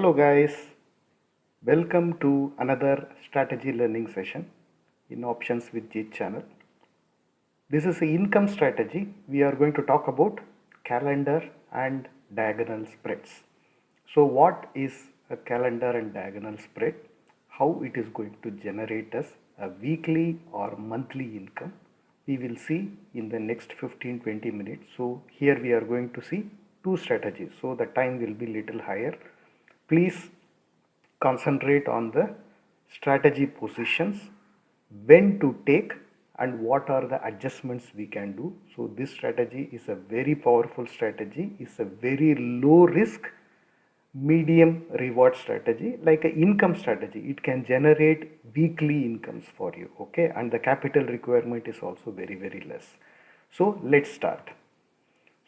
Hello guys, welcome to another strategy learning session in Options with Jeet channel. This is an income strategy. We are going to talk about calendar and diagonal spreads. So what is a calendar and diagonal spread? How it is going to generate us a weekly or monthly income? We will see in the next 15-20 minutes. So here we are going to see two strategies. So the time will be little higher. Please concentrate on the strategy positions, when to take and what are the adjustments we can do. So this strategy is a very powerful strategy. It's a very low risk, medium reward strategy, like an income strategy. It can generate weekly incomes for you, okay, and the capital requirement is also very less. So let's start.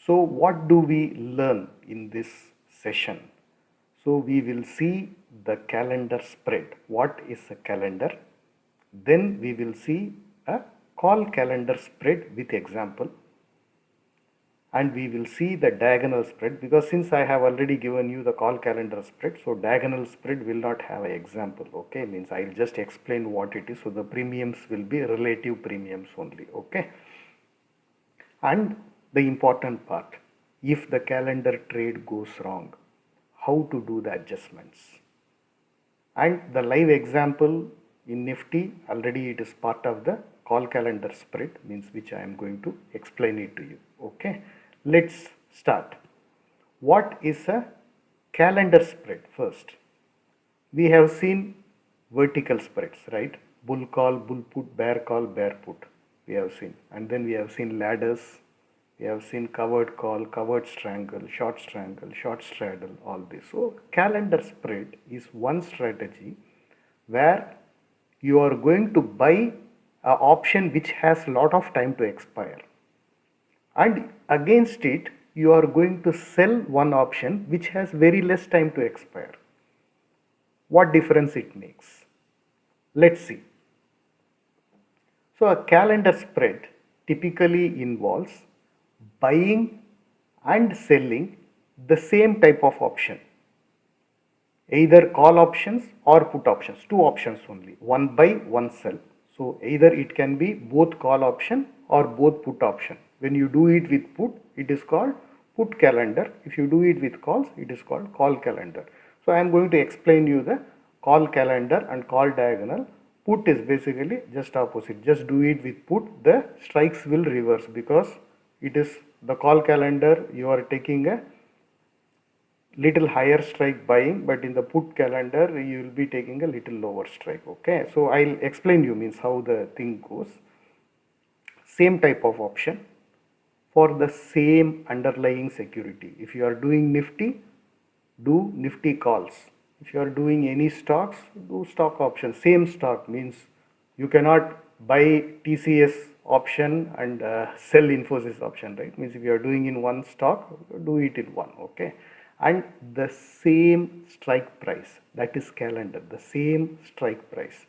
So what do we learn in this session? So we will see the calendar spread. What is a calendar? Then we will see a call calendar spread with example. And we will see the diagonal spread, because since I have already given you the call calendar spread, so diagonal spread will not have an example, okay, means I'll just explain what it is. So the premiums will be relative premiums only, okay. And the important part, if the calendar trade goes wrong, how to do the adjustments. And the live example in Nifty, already it is part of the call calendar spread, means which I am going to explain it to you, okay. Let's start. What is a calendar spread? First, we have seen vertical spreads, right? Bull call, bull put, bear call, bear put, we have seen. And then we have seen ladders, we have seen covered call, covered strangle, short straddle, all this. So calendar spread is one strategy where you are going to buy an option which has a lot of time to expire, and against it you are going to sell one option which has very less time to expire. What difference it makes? Let's see. So a calendar spread typically involves buying and selling the same type of option, either call options or put options, two options only, one buy, one sell. So either it can be both call option or both put option. When you do it with put, it is called put calendar. If you do it with calls, it is called call calendar. So I am going to explain you the call calendar and call diagonal. Put is basically just opposite. Just do it with put, the strikes will reverse, because it is the call calendar, you are taking a little higher strike buying, but in the put calendar you will be taking a little lower strike, okay. So I'll explain you means how the thing goes. Same type of option for the same underlying security. If you are doing Nifty, do Nifty calls. If you are doing any stocks, do stock options. Same stock, means you cannot buy TCS option and sell Infosys option, right? Means if you are doing in one stock, do it in one, okay. And the same strike price, that is calendar, the same strike price.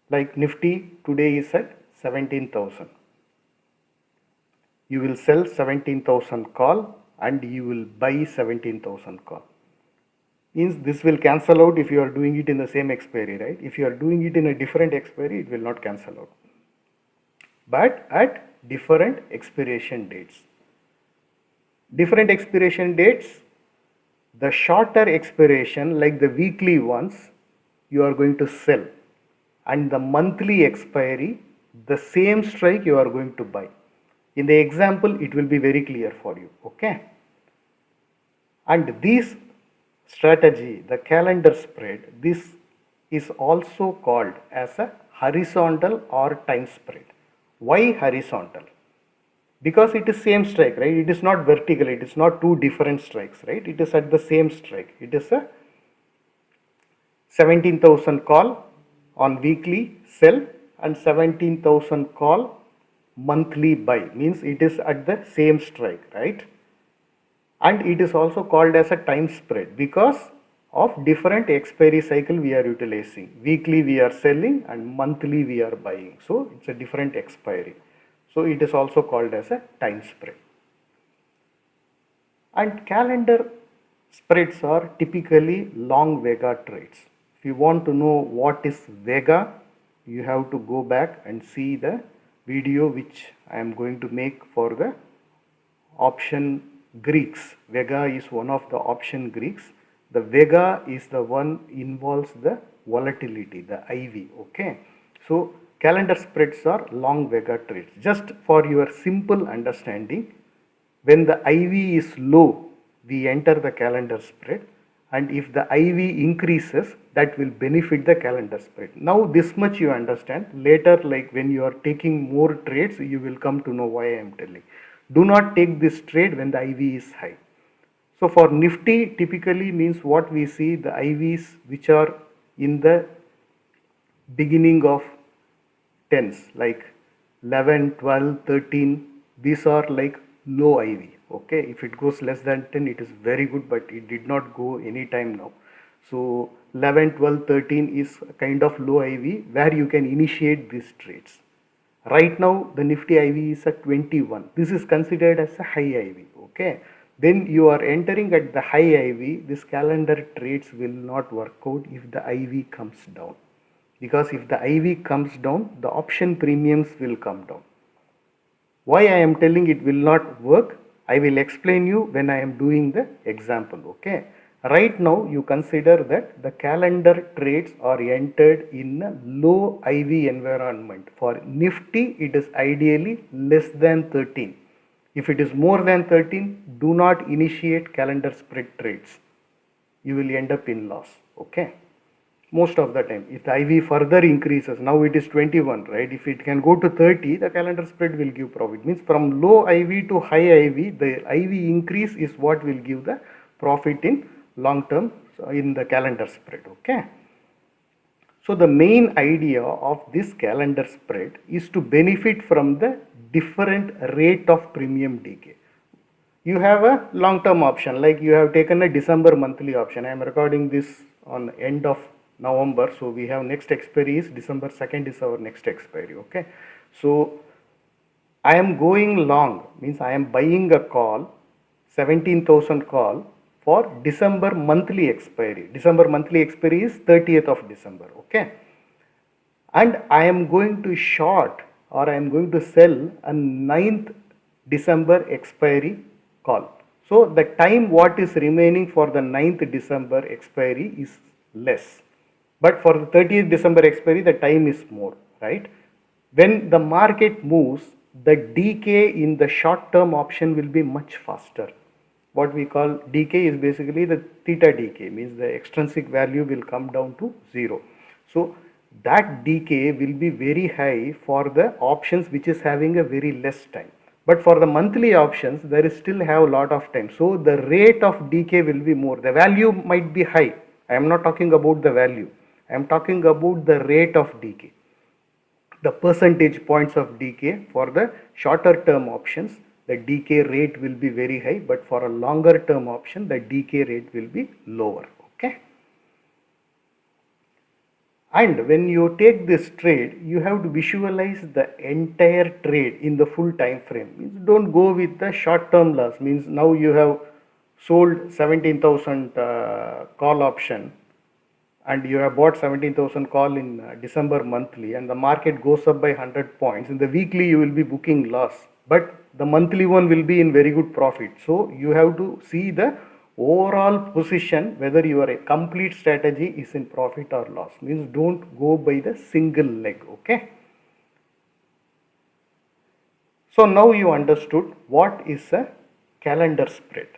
Like Nifty today is at 17,000. You will sell 17,000 call and you will buy 17,000 call. Means this will cancel out if you are doing it in the same expiry, right? If you are doing it in a different expiry, it will not cancel out, but at different expiration dates. Different expiration dates, the shorter expiration like the weekly ones you are going to sell, and the monthly expiry, the same strike you are going to buy. In the example it will be very clear for you, okay. And this strategy, the calendar spread, this is also called as a horizontal or time spread. Why horizontal? Because it is same strike, right? It is not vertical, it is not two different strikes, right? It is at the same strike. It is a 17,000 call on weekly sell and 17,000 call monthly buy, means it is at the same strike, right? And it is also called as a time spread because of different expiry cycle we are utilizing. Weekly we are selling and monthly we are buying, so it's a different expiry. So it is also called as a time spread. And calendar Spreads are typically long Vega trades. If you want to know what is Vega, you have to go back and see the video which I am going to make for the option Greeks. Vega is one of the option Greeks. The Vega is the one involves the volatility, the IV. Okay. So calendar spreads are long Vega trades. Just for your simple understanding, when the IV is low, we enter the calendar spread, and if the IV increases, that will benefit the calendar spread. Now this much you understand. Later, like when you are taking more trades, you will come to know why I am telling. Do not take this trade when the IV is high. So for Nifty, typically means what we see, the IVs which are in the beginning of tens, like 11, 12, 13, these are like low IV. Okay, if it goes less than 10, it is very good, but it did not go any time now. So 11, 12, 13 is kind of low IV where you can initiate these trades. Right now the Nifty IV is at 21. This is considered as a high IV. Okay, then you are entering at the high IV. This calendar trades will not work out if the IV comes down, because if the IV comes down, the option premiums will come down. Why I am telling it will not work, I will explain you when I am doing the example. Okay, right now you consider that the calendar trades are entered in a low IV environment. For Nifty, it is ideally less than 13. If it is more than 13, do not initiate calendar spread trades. You will end up in loss. Okay, most of the time. If the IV further increases, now it is 21, right? If it can go to 30, the calendar spread will give profit. Means from low IV to high IV, the IV increase is what will give the profit in long term, so in the calendar spread. Okay. So the main idea of this calendar spread is to benefit from the different rate of premium decay. You have a long term option, like you have taken a December monthly option. I am recording this on end of November, so we have next expiry is December 2nd is our next expiry. Okay, so I am going long, means I am buying a call, 17,000 call for December monthly expiry. December monthly expiry is 30th of December. Okay, and I am going to short, or I am going to sell a 9th December expiry call. So the time what is remaining for the 9th December expiry is less, but for the 30th December expiry the time is more, right? When the market moves, the decay in the short term option will be much faster. What we call decay is basically the theta decay, means the extrinsic value will come down to 0. So that decay will be very high for the options which is having a very less time. But for the monthly options, there is still have a lot of time. So the rate of decay will be more. The value might be high. I am not talking about the value. I am talking about the rate of decay. The percentage points of decay for the shorter term options, the decay rate will be very high, but for a longer term option, the decay rate will be lower. Okay. And when you take this trade, you have to visualize the entire trade in the full time frame. Means don't go with the short term loss. Means now you have sold 17,000 call option, and you have bought 17,000 call in December monthly, and the market goes up by 100 points. In the weekly, you will be booking loss, but the monthly one will be in very good profit. So you have to see the overall position, whether your complete strategy is in profit or loss. Means don't go by the single leg. Okay. So now you understood what is a calendar spread.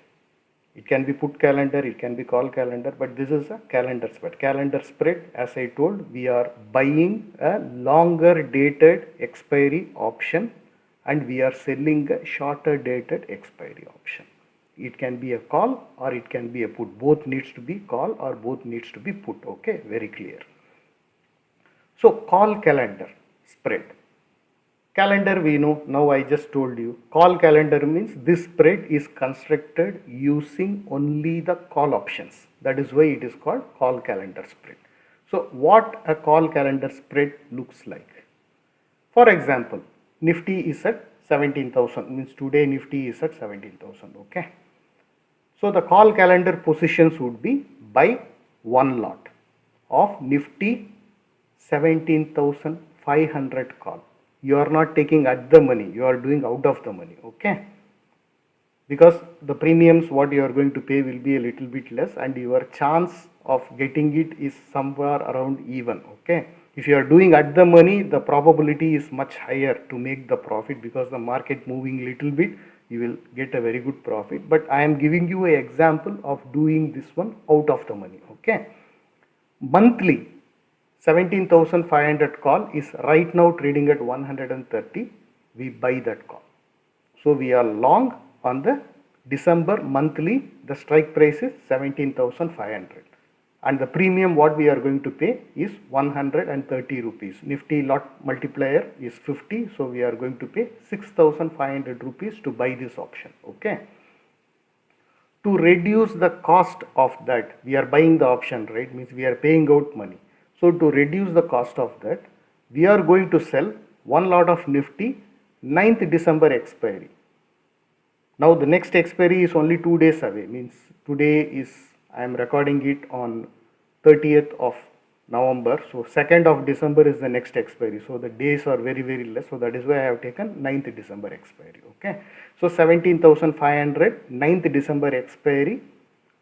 It can be put calendar, it can be call calendar, but this is a calendar spread. Calendar spread, as I told, we are buying a longer dated expiry option and we are selling a shorter dated expiry option. It can be a call or it can be a put. Both needs to be call or both needs to be put. Okay, very clear. So call calendar spread. Calendar we know, now I just told you. Call calendar means this spread is constructed using only the call options. That is why it is called call calendar spread. So what a call calendar spread looks like. For example, Nifty is at 17,000, means today Nifty is at 17,000. Okay. So the call calendar positions would be buy one lot of Nifty 17,500 call. You are not taking at the money, you are doing out of the money, okay? Because the premiums what you are going to pay will be a little bit less and your chance of getting it is somewhere around even, okay? If you are doing at the money, the probability is much higher to make the profit because the market moving little bit, you will get a very good profit. But I am giving you an example of doing this one out of the money, okay? Monthly 17,500 call is right now trading at 130. We buy that call. So we are long on the December monthly. The strike price is 17,500 and the premium what we are going to pay is 130 rupees. Nifty lot multiplier is 50, so we are going to pay 6,500 rupees to buy this option, okay? To reduce the cost of that, we are buying the option, right? Means we are paying out money. So to reduce the cost of that, we are going to sell one lot of Nifty 9th December expiry. Now the next expiry is only 2 days away, means today is, I am recording it on 30th of November, so 2nd of December is the next expiry, so the days are very less, so that is why I have taken 9th December expiry, okay? So 17,500 9th December expiry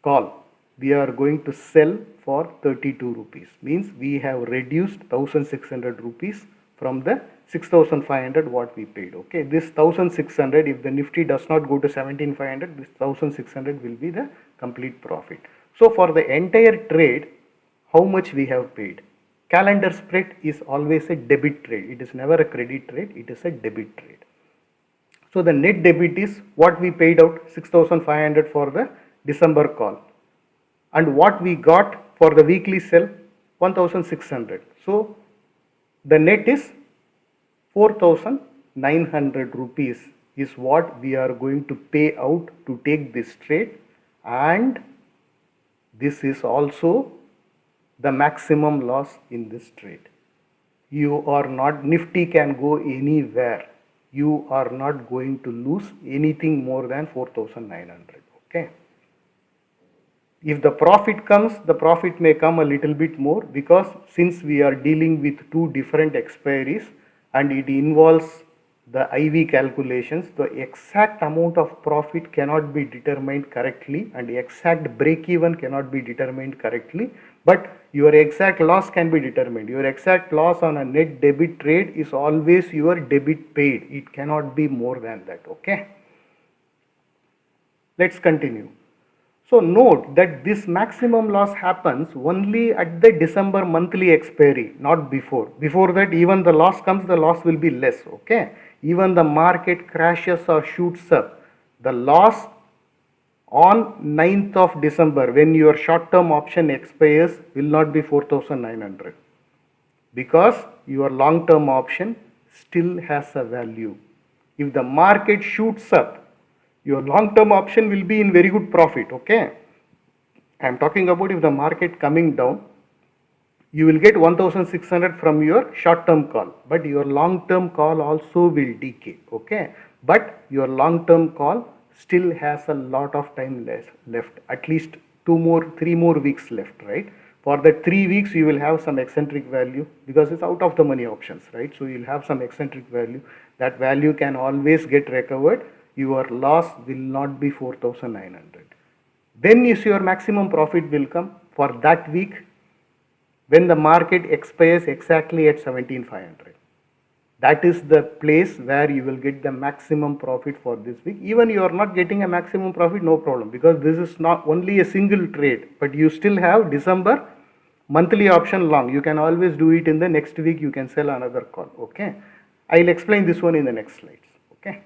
call we are going to sell for 32 rupees, means we have reduced 1,600 rupees from the 6,500 what we paid, okay? This 1,600, if the Nifty does not go to 17,500, this 1,600 will be the complete profit. So for the entire trade, how much we have paid? Calendar spread is always a debit trade. It is never a credit trade. It is a debit trade. So the net debit is what we paid out 6,500 for the December call. And what we got for the weekly sell 1,600. So the net is 4,900 rupees is what we are going to pay out to take this trade, and this is also the maximum loss in this trade. You are not, Nifty can go anywhere. You are not going to lose anything more than 4,900, okay? If the profit comes, the profit may come a little bit more because since we are dealing with two different expiries and it involves the IV calculations, the exact amount of profit cannot be determined correctly and the exact break even cannot be determined correctly, but your exact loss can be determined. Your exact loss on a net debit trade is always your debit paid. It cannot be more than that, okay? Let's continue. So note that this maximum loss happens only at the December monthly expiry, not before. Before that, even the loss comes, the loss will be less, okay? Even the market crashes or shoots up, the loss on 9th of December when your short-term option expires will not be 4,900 because your long-term option still has a value. If the market shoots up, your long-term option will be in very good profit, okay? I am talking about if the market coming down, you will get 1,600 from your short-term call, but your long-term call also will decay, okay? But your long-term call still has a lot of time left, at least 3 more weeks left, right? For the 3 weeks, you will have some eccentric value because it's out of the money options, right? So you'll have some eccentric value. That value can always get recovered. Your loss will not be 4,900. Then is your maximum profit will come for that week when the market expires exactly at 17,500. That is the place where you will get the maximum profit for this week. Even you are not getting a maximum profit, no problem, because this is not only a single trade, but you still have December monthly option long. You can always do it in the next week. You can sell another call, okay? I'll explain this one in the next slides, okay?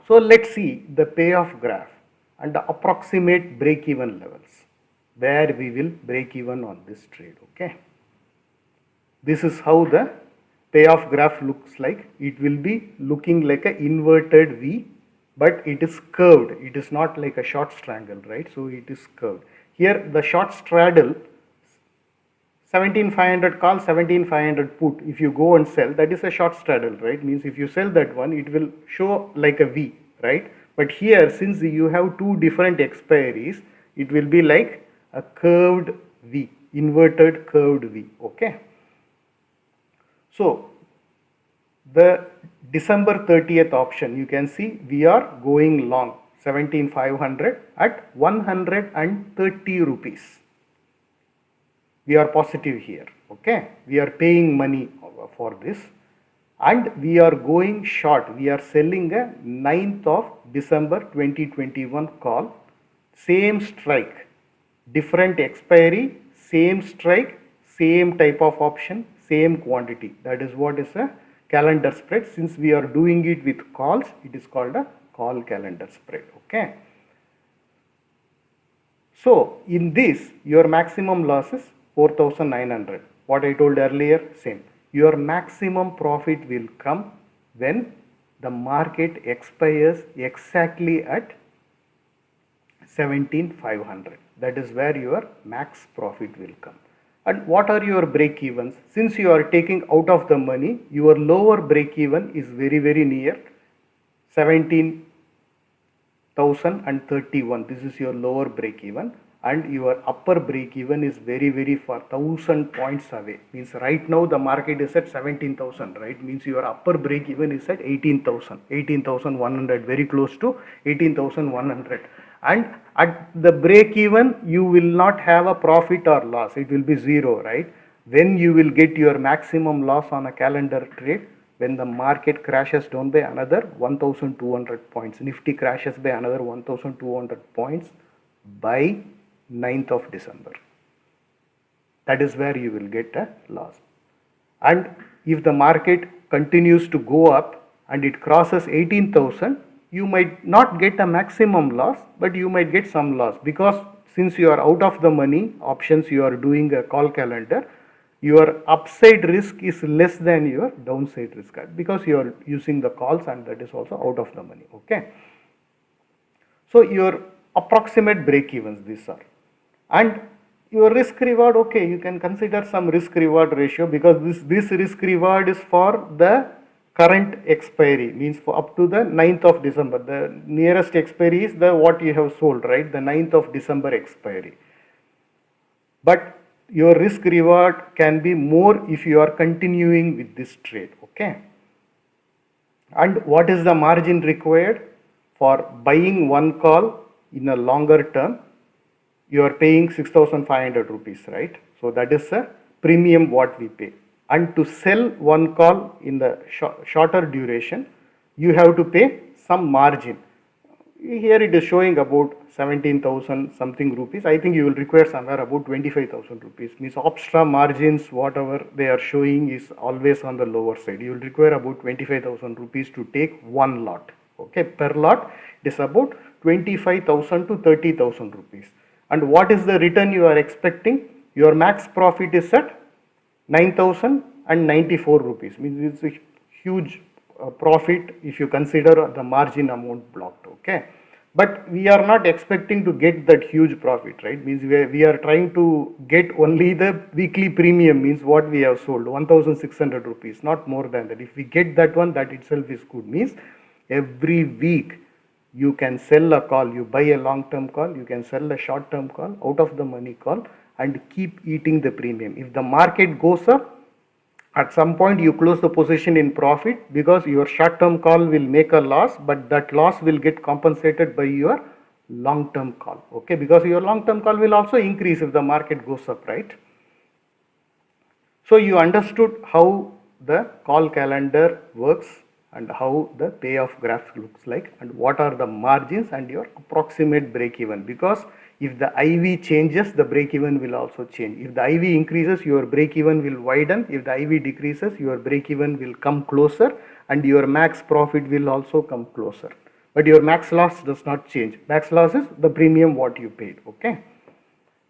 So let's see the payoff graph and the approximate break-even levels where we will break even on this trade, okay? This is how the payoff graph looks like. It will be looking like an inverted V, but it is curved. It is not like a short strangle, right? So it is curved. Here the short straddle, 17,500 call, 17,500 put. If you go and sell, that is a short straddle, right? Means if you sell that one, it will show like a V, right? But here, since you have two different expiries, it will be like a curved V, inverted curved V. Okay. So the December 30th option, you can see we are going long 17,500 at 130 rupees. We are positive here. Okay. We are paying money for this. And we are going short. We are selling a 9th of December 2021 call. Same strike, different expiry, same strike, same type of option, same quantity. That is what is a calendar spread. Since we are doing it with calls, it is called a call calendar spread. Okay. So in this, your maximum loss is 4,900. What I told earlier, same. Your maximum profit will come when the market expires exactly at 17,500. That is where your max profit will come. And what are your break evens? Since you are taking out of the money, your lower break even is very, very near 17,031. This is your lower break even. And your upper break even is very, very far, 1,000 points away. Means right now the market is at 17,000, right? Means your upper break even is at 18,000, 18,100, very close to 18,100. And at the break even, you will not have a profit or loss. It will be zero, right? When you will get your maximum loss on a calendar trade, when the market crashes down by another 1,200 points. Nifty crashes by another 1,200 points by 9th of December. That is where you will get a loss. And if the market continues to go up and it crosses 18,000, you might not get a maximum loss, but you might get some loss, because since you are out of the money options, you are doing a call calendar, your upside risk is less than your downside risk, because you are using the calls and that is also out of the money. Okay. So your approximate break evens, these are. And your risk reward, okay, you can consider some risk reward ratio, because this risk reward is for the current expiry, means for up to the 9th of December. The nearest expiry is the what you have sold, right? The 9th of December expiry. But your risk reward can be more if you are continuing with this trade. Okay. And what is the margin required for buying one call in a longer term? You are paying 6,500 rupees, right? So that is a premium what we pay. And to sell one call in the shorter duration, you have to pay some margin. Here it is showing about 17,000 something rupees. I think you will require somewhere about 25,000 rupees. Means extra margins, whatever they are showing, is always on the lower side. You will require about 25,000 rupees to take one lot. Okay, per lot it is about 25,000 to 30,000 rupees. And what is the return you are expecting? Your max profit is at 9,094 rupees. Means it's a huge profit if you consider the margin amount blocked. Okay. But we are not expecting to get that huge profit, right? Means we are trying to get only the weekly premium, means what we have sold, 1,600 rupees, not more than that. If we get that one, that itself is good. Means every week you can sell a call, you buy a long-term call, you can sell a short-term call, out of the money call, and keep eating the premium. If the market goes up, at some point you close the position in profit, because your short-term call will make a loss, but that loss will get compensated by your long-term call. Okay, because your long-term call will also increase if the market goes up, right? So you understood how the call calendar works and how the payoff graph looks like, and what are the margins and your approximate break even. Because if the IV changes, the break even will also change. If the IV increases, your break even will widen. If the IV decreases, your break even will come closer, and your max profit will also come closer. But your max loss does not change. Max loss is the premium what you paid. Okay.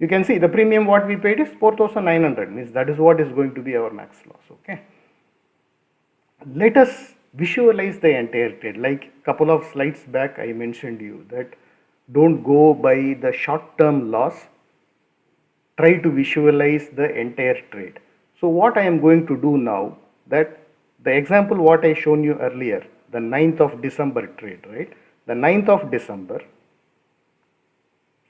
You can see the premium what we paid is 4,900, means that is what is going to be our max loss. Okay. Let us visualize the entire trade. Like couple of slides back I mentioned you that don't go by the short term loss, try to visualize the entire trade. So what I am going to do now, that the example what I shown you earlier, the 9th of December trade, right? the 9th of December.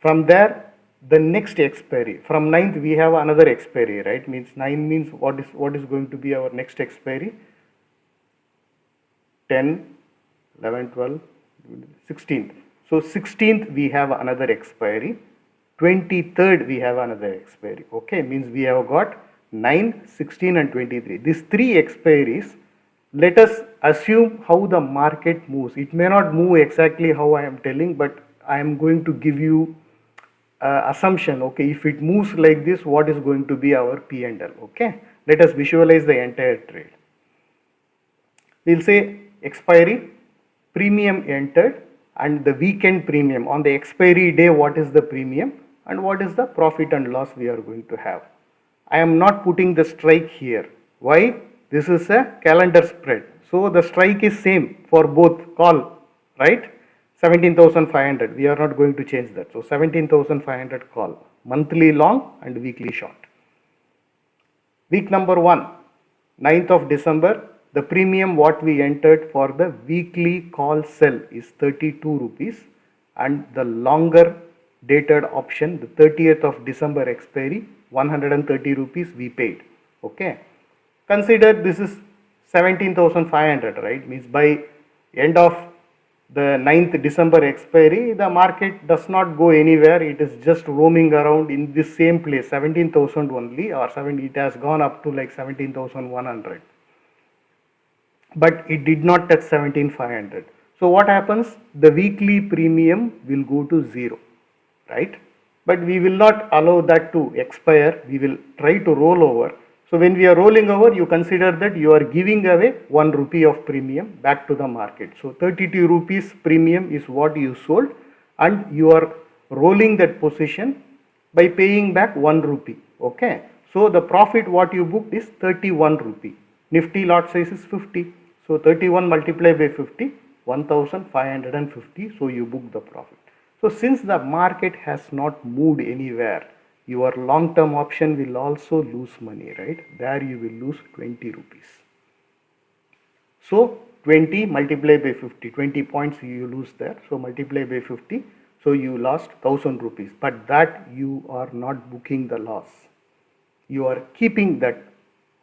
From there, the next expiry. From 9th we have another expiry, right? Means 9 means what is going to be our next expiry? 10, 11, 12, 16th. So 16th we have another expiry. 23rd we have another expiry. Okay, means we have got 9, 16 and 23. These three expiries, let us assume how the market moves. It may not move exactly how I am telling, but I am going to give you assumption. Okay, if it moves like this, what is going to be our P&L? Okay, let us visualize the entire trade. We'll say expiry, premium entered, and the weekend premium. On the expiry day, what is the premium and what is the profit and loss we are going to have. I am not putting the strike here. Why? This is a calendar spread. So the strike is same for both call, right? 17,500. We are not going to change that. So 17,500 call. Monthly long and weekly short. Week number 1, 9th of December. The premium what we entered for the weekly call sell is 32 rupees, and the longer dated option, the 30th of December expiry, 130 rupees we paid. Okay, consider this is 17,500, right? Means by end of the 9th December expiry, the market does not go anywhere. It is just roaming around in this same place, 17,000 only, or it has gone up to like 17,100. But it did not touch 17,500. So what happens? The weekly premium will go to 0, right? But we will not allow that to expire. We will try to roll over. So when we are rolling over, you consider that you are giving away 1 rupee of premium back to the market. So 32 rupees premium is what you sold, and you are rolling that position by paying back 1 rupee. Okay. So the profit what you booked is 31 rupee. Nifty lot size is 50. So 31 multiplied by 50, 1,550. So you book the profit. So since the market has not moved anywhere, your long-term option will also lose money, right? There you will lose 20 rupees. So 20 multiplied by 50, 20 points you lose there. So multiply by 50. So you lost 1,000 rupees. But that you are not booking the loss. You are keeping that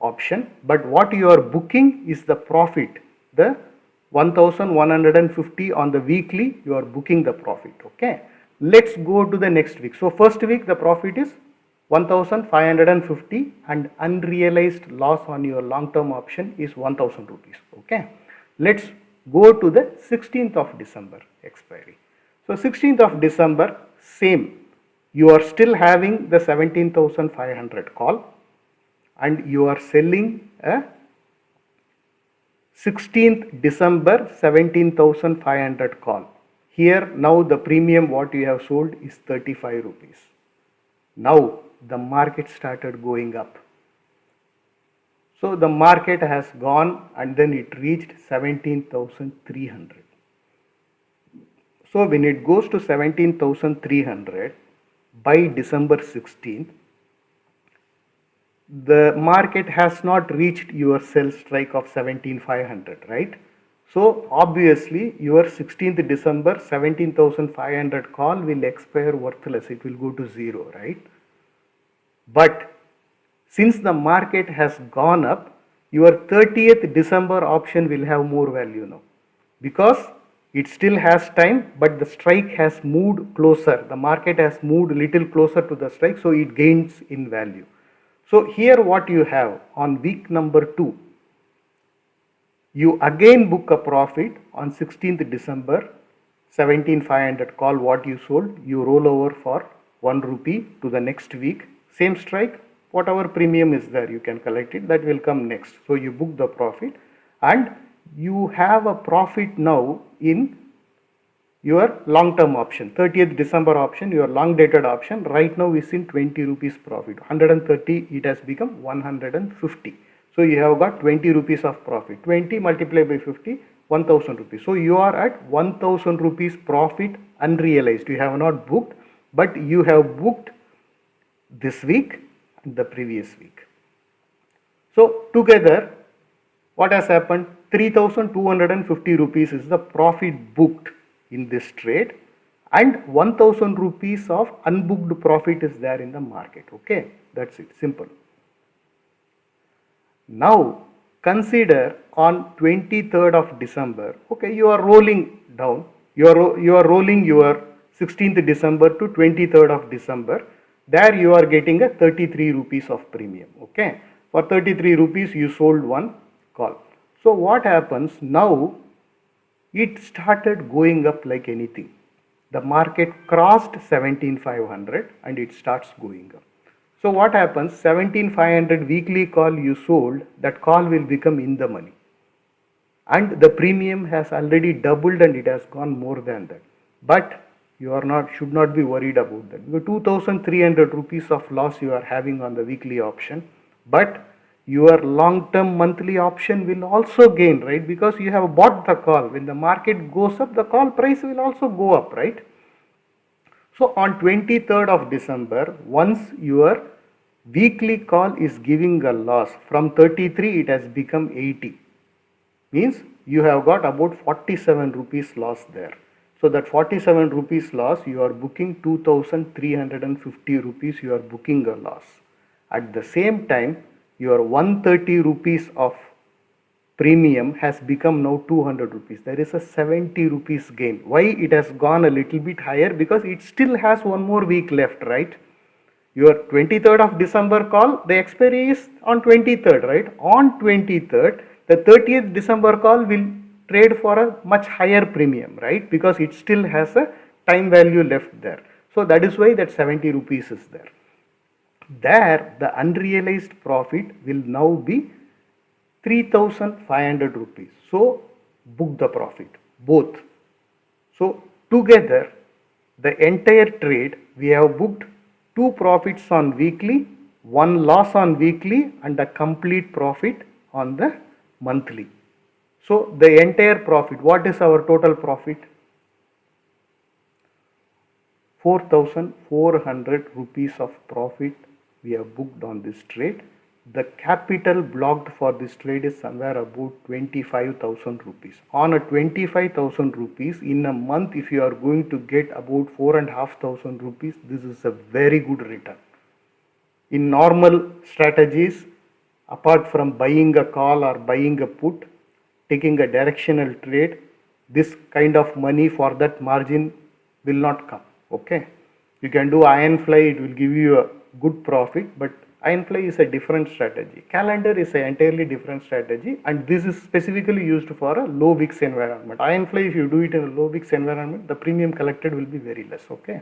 option, but what you are booking is the profit. The 1,150 on the weekly, you are booking the profit. Okay, let's go to the next week. So first week the profit is 1,550 and unrealized loss on your long-term option is 1,000 rupees. Okay, let's go to the 16th of December expiry. So 16th of December, same, you are still having the 17,500 call, and you are selling a 16th December 17,500 call. Here now the premium what you have sold is 35 rupees. Now the market started going up. So the market has gone and then it reached 17,300. So when it goes to 17,300 by December 16th, the market has not reached your sell strike of 17,500, right? So obviously your 16th December 17,500 call will expire worthless. It will go to 0, right? But since the market has gone up, your 30th December option will have more value now, because it still has time, but the strike has moved closer. The market has moved a little closer to the strike, so it gains in value. So here what you have on week number 2, you again book a profit on 16th December 17,500 call what you sold. You roll over for 1 rupee to the next week. Same strike, whatever premium is there, you can collect it. That will come next. So you book the profit and you have a profit now in your long-term option, 30th December option, your long-dated option. Right now is in 20 rupees profit. 130, it has become 150. So you have got 20 rupees of profit. 20 multiplied by 50, 1,000 rupees. So you are at 1,000 rupees profit unrealized. You have not booked, but you have booked this week and the previous week. So together, what has happened? 3,250 rupees is the profit booked in this trade, and 1000 rupees of unbooked profit is there in the market. Okay, that's it, simple. Now consider on 23rd of December, okay, you are rolling down, you are rolling your 16th December to 23rd of December. There you are getting a 33 rupees of premium. Okay, for 33 rupees you sold one call. So what happens now? It started going up like anything. The market crossed 17,500 and it starts going up. So what happens? 17,500 weekly call you sold, that call will become in the money. And the premium has already doubled and it has gone more than that. But you are not, should not be worried about that. Because 2,300 rupees of loss you are having on the weekly option. But your long-term monthly option will also gain, right? Because you have bought the call. When the market goes up, the call price will also go up, right? So on 23rd of December, once your weekly call is giving a loss, from 33 it has become 80. Means you have got about 47 rupees loss there. So that 47 rupees loss, you are booking 2,350 rupees, you are booking a loss. At the same time, your 130 rupees of premium has become now 200 rupees. There is a 70 rupees gain. Why it has gone a little bit higher? Because it still has one more week left, right? Your 23rd of December call, the expiry is on 23rd, right? On 23rd, the 30th December call will trade for a much higher premium, right? Because it still has a time value left there. So that is why that 70 rupees is there. There, the unrealized profit will now be 3,500 rupees. So book the profit, both. So together, the entire trade, we have booked 2 profits on weekly, 1 loss on weekly, and a complete profit on the monthly. So the entire profit, what is our total profit? 4,400 rupees of profit we have booked on this trade. The capital blocked for this trade is somewhere about 25,000 rupees. On a 25,000 rupees in a month, if you are going to get about 4,500 rupees, this is a very good return. In normal strategies, apart from buying a call or buying a put, taking a directional trade, this kind of money for that margin will not come. Okay, you can do iron fly, it will give you a good profit, but iron fly is a different strategy. Calendar is an entirely different strategy, and this is specifically used for a low VIX environment. Iron fly, if you do it in a low VIX environment, the premium collected will be very less. Okay,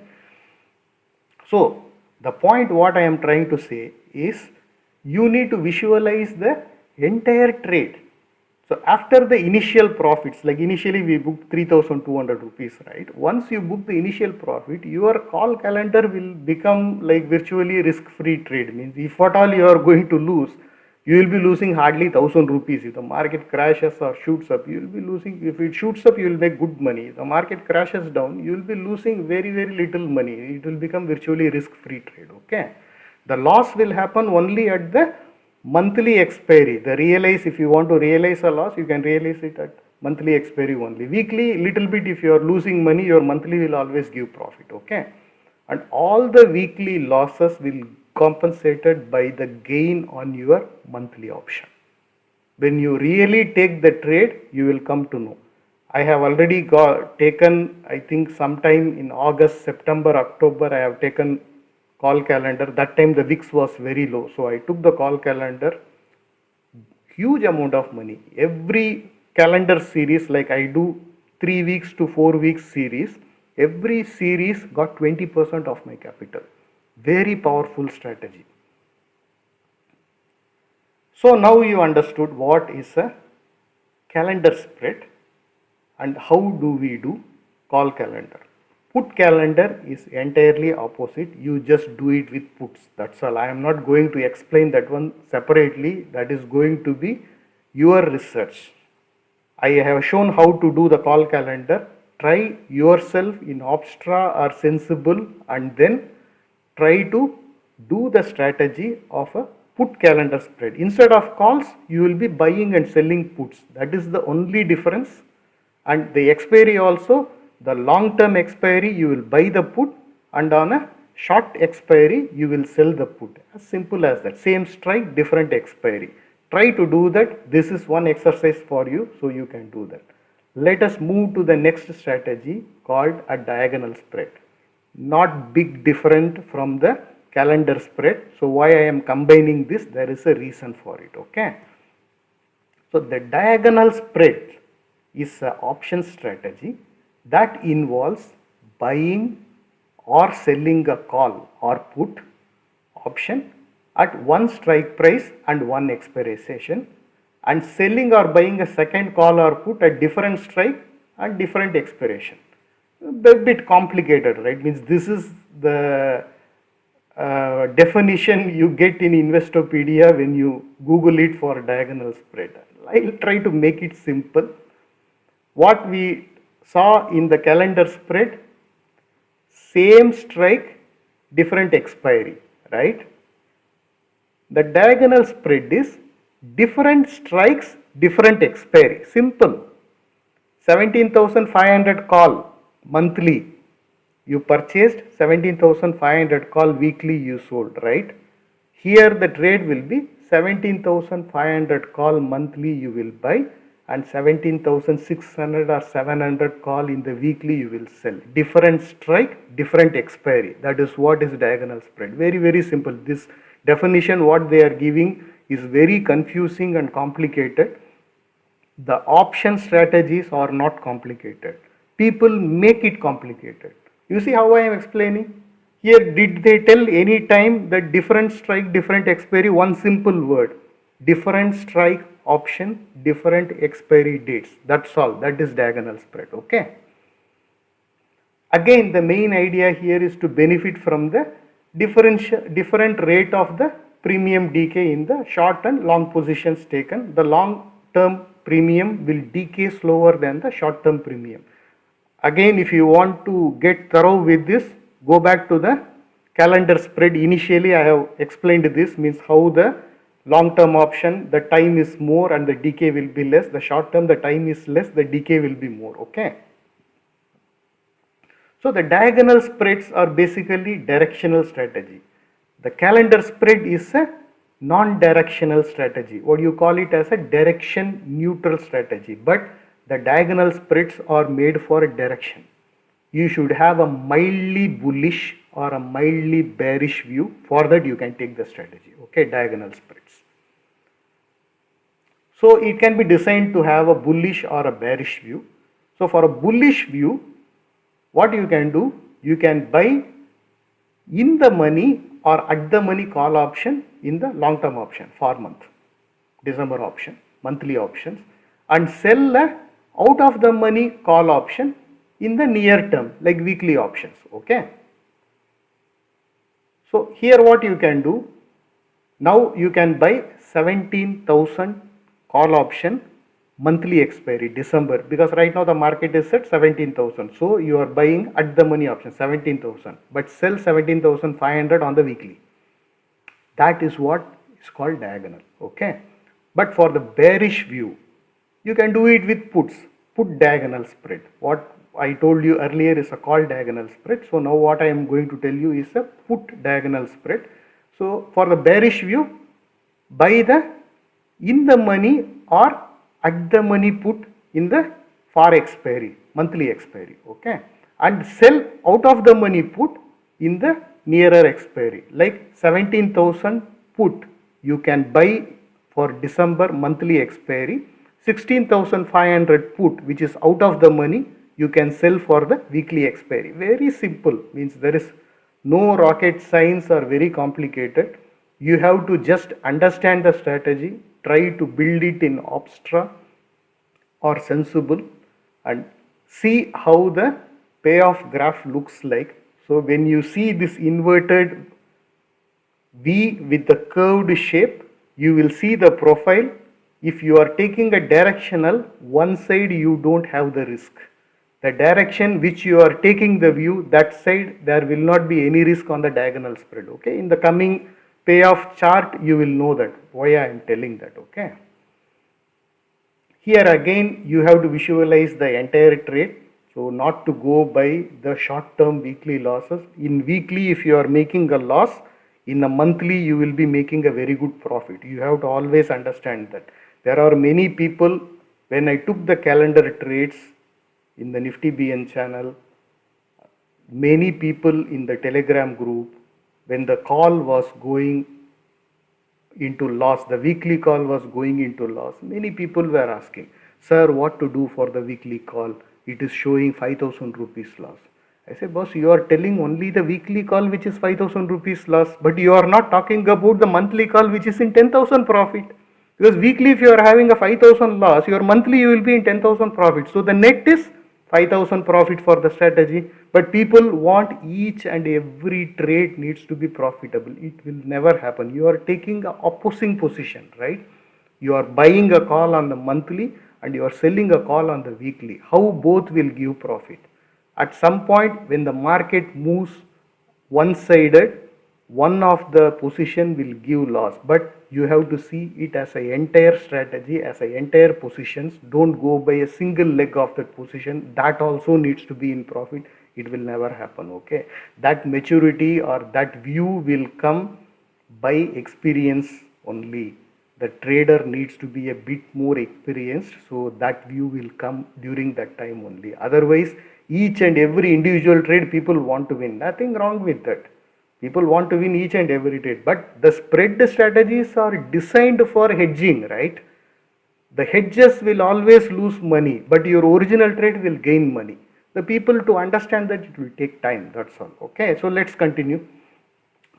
so the point what I am trying to say is you need to visualize the entire trade. So after the initial profits, like initially we booked 3,200 rupees, right? Once you book the initial profit, your call calendar will become like virtually risk-free trade. Means if at all you are going to lose, you will be losing hardly 1,000 rupees. If the market crashes or shoots up, you will be losing. If it shoots up, you will make good money. If the market crashes down, you will be losing very, very little money. It will become virtually risk-free trade. Okay, the loss will happen only at the monthly expiry. The realize, if you want to realize a loss, you can realize it at monthly expiry only. Weekly, little bit, if you are losing money, your monthly will always give profit. Okay, and all the weekly losses will compensated by the gain on your monthly option. When you really take the trade, you will come to know. I have already taken, I think sometime in August, September, October, I have taken call calendar. That time the VIX was very low, so I took the call calendar, huge amount of money. Every calendar series, like I do 3 weeks to 4 weeks series, every series got 20% of my capital. Very powerful strategy. So now you understood what is a calendar spread and how do we do call calendar. Put calendar is entirely opposite. You just do it with puts. That's all. I am not going to explain that one separately. That is going to be your research. I have shown how to do the call calendar. Try yourself in Opstra or Sensible and then try to do the strategy of a put calendar spread. Instead of calls, you will be buying and selling puts. That is the only difference. And the expiry also, the long term expiry you will buy the put, and on a short expiry you will sell the put. As simple as that. Same strike, different expiry. Try to do that. This is one exercise for you, so you can do that. Let us move to the next strategy called a diagonal spread. Not big different from the calendar spread. So why I am combining this, there is a reason for it. Okay. So the diagonal spread is an option strategy that involves buying or selling a call or put option at one strike price and one expiration, and selling or buying a second call or put at different strike and different expiration. A bit complicated, right? Means this is the definition you get in Investopedia when you Google it for diagonal spread. I'll try to make it simple. What we saw in the calendar spread, same strike, different expiry, right? The diagonal spread is different strikes, different expiry. Simple. 17,500 call monthly. You purchased 17,500 call weekly you sold, right? Here the trade will be 17,500 call monthly you will buy, and 17,600 or 700 call in the weekly you will sell. Different strike, different expiry. That is what is diagonal spread. Very, very simple. This definition what they are giving is very confusing and complicated. The option strategies are not complicated. People make it complicated. You see how I am explaining? Here, did they tell any time that different strike, different expiry? One simple word. Different strike option, different expiry dates. That's all. That is diagonal spread. Okay. Again, the main idea here is to benefit from the different rate of the premium decay in the short and long positions taken. The long term premium will decay slower than the short term premium. Again, if you want to get thorough with this, go back to the calendar spread. Initially I have explained this, means how the long term option, the time is more and the decay will be less. The short term, the time is less, the decay will be more. Okay. So the diagonal spreads are basically directional strategy. The calendar spread is a non-directional strategy. What you call it as a direction neutral strategy. But the diagonal spreads are made for a direction. You should have a mildly bullish or a mildly bearish view. For that you can take the strategy. Okay, diagonal spreads. So it can be designed to have a bullish or a bearish view. So for a bullish view, what you can do, you can buy in the money or at the money call option in the long term option for month, December option, monthly options, and sell a out of the money call option in the near term like weekly options. Okay. So here what you can do, now you can buy 17,000 call option monthly expiry December, because right now the market is at 17,000. So you are buying at the money option 17,000, but sell 17,500 on the weekly. That is what is called diagonal. Okay. But for the bearish view, you can do it with puts, put diagonal spread. What I told you earlier is a call diagonal spread. So now what I am going to tell you is a put diagonal spread. So for the bearish view, buy the in the money or at the money put in the for expiry, monthly expiry. Okay. And sell out of the money put in the nearer expiry, like 17,000 put you can buy for December monthly expiry. 16,500 put, which is out of the money, you can sell for the weekly expiry. Very simple, means there is no rocket science or very complicated. You have to just understand the strategy, try to build it in abstract or sensible, and see how the payoff graph looks like. So when you see this inverted V with the curved shape, you will see the profile. If you are taking a directional, one side you don't have the risk. The direction which you are taking the view, that side there will not be any risk on the diagonal spread. Okay, in the coming payoff chart you will know that why I am telling that. Okay, here again you have to visualize the entire trade. So not to go by the short term weekly losses. In weekly, if you are making a loss, in a monthly you will be making a very good profit. You have to always understand that. There are many people, when I took the calendar trades in the Nifty BN channel, many people in the Telegram group, when the call was going into loss, the weekly call was going into loss, many people were asking, sir, what to do for the weekly call? It is showing 5,000 rupees loss. I say, boss, you are telling only the weekly call which is 5,000 rupees loss, but you are not talking about the monthly call which is in 10,000 profit. Because weekly, if you are having a 5,000 loss, your monthly you will be in 10,000 profit. So the net is 5,000 profit for the strategy. But people want each and every trade needs to be profitable. It will never happen. You are taking a opposing position, right? You are buying a call on the monthly and you are selling a call on the weekly. How both will give profit? At some point when the market moves one-sided, one of the position will give loss, but you have to see it as an entire strategy, as an entire positions. Don't go by a single leg of that position. That also needs to be in profit. It will never happen. Okay, that maturity or that view will come by experience only. The trader needs to be a bit more experienced, so that view will come during that time only. Otherwise, each and every individual trade people want to win. Nothing wrong with that. People want to win each and every trade, but the spread strategies are designed for hedging, right? The hedges will always lose money, but your original trade will gain money. The people to understand that it will take time, that's all. Okay, so let's continue.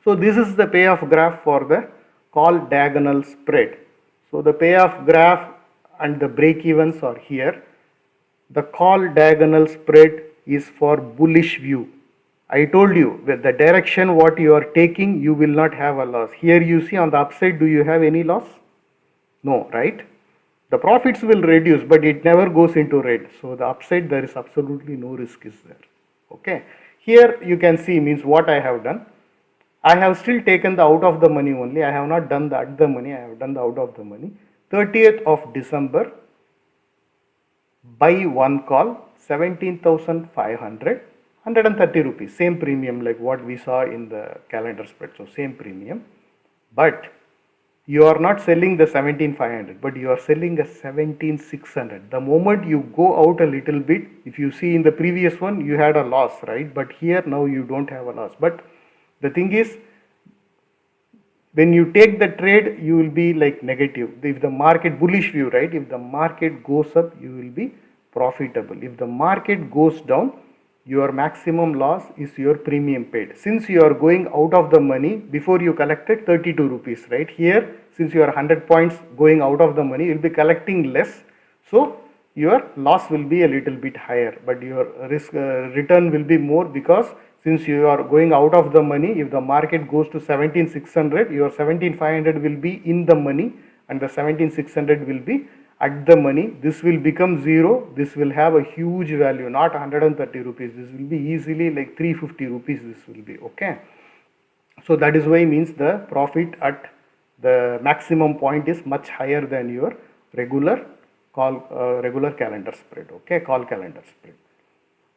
So this is the payoff graph for the call diagonal spread. So the payoff graph and the break evens are here. The call diagonal spread is for bullish view. I told you with the direction what you are taking, you will not have a loss. Here you see on the upside, do you have any loss? No, right? The profits will reduce, but it never goes into red. So the upside, there is absolutely no risk is there. Okay. Here you can see means what I have done. I have still taken the out of the money only. I have not done the at the money. I have done the out of the money. 30th of December, buy one call, 17,500. 130 rupees, same premium like what we saw in the calendar spread, so same premium, but you are not selling the 17,500, but you are selling a 17,600. The moment you go out a little bit, if you see in the previous one you had a loss, right? But here now you don't have a loss. But the thing is, when you take the trade, you will be like negative. If the market bullish view, right? If the market goes up, you will be profitable. If the market goes down, your maximum loss is your premium paid. Since you are going out of the money, before you collected 32 rupees, right? Here, since you are 100 points going out of the money, you will be collecting less. So your loss will be a little bit higher, but your risk return will be more, because since you are going out of the money, if the market goes to 17,600, your 17,500 will be in the money and the 17,600 will be at the money. This will become zero. This will have a huge value, not 130 rupees. This will be easily like 350 rupees. This will be okay. So that is why means the profit at the maximum point is much higher than your regular call regular calendar spread. Okay, call calendar spread.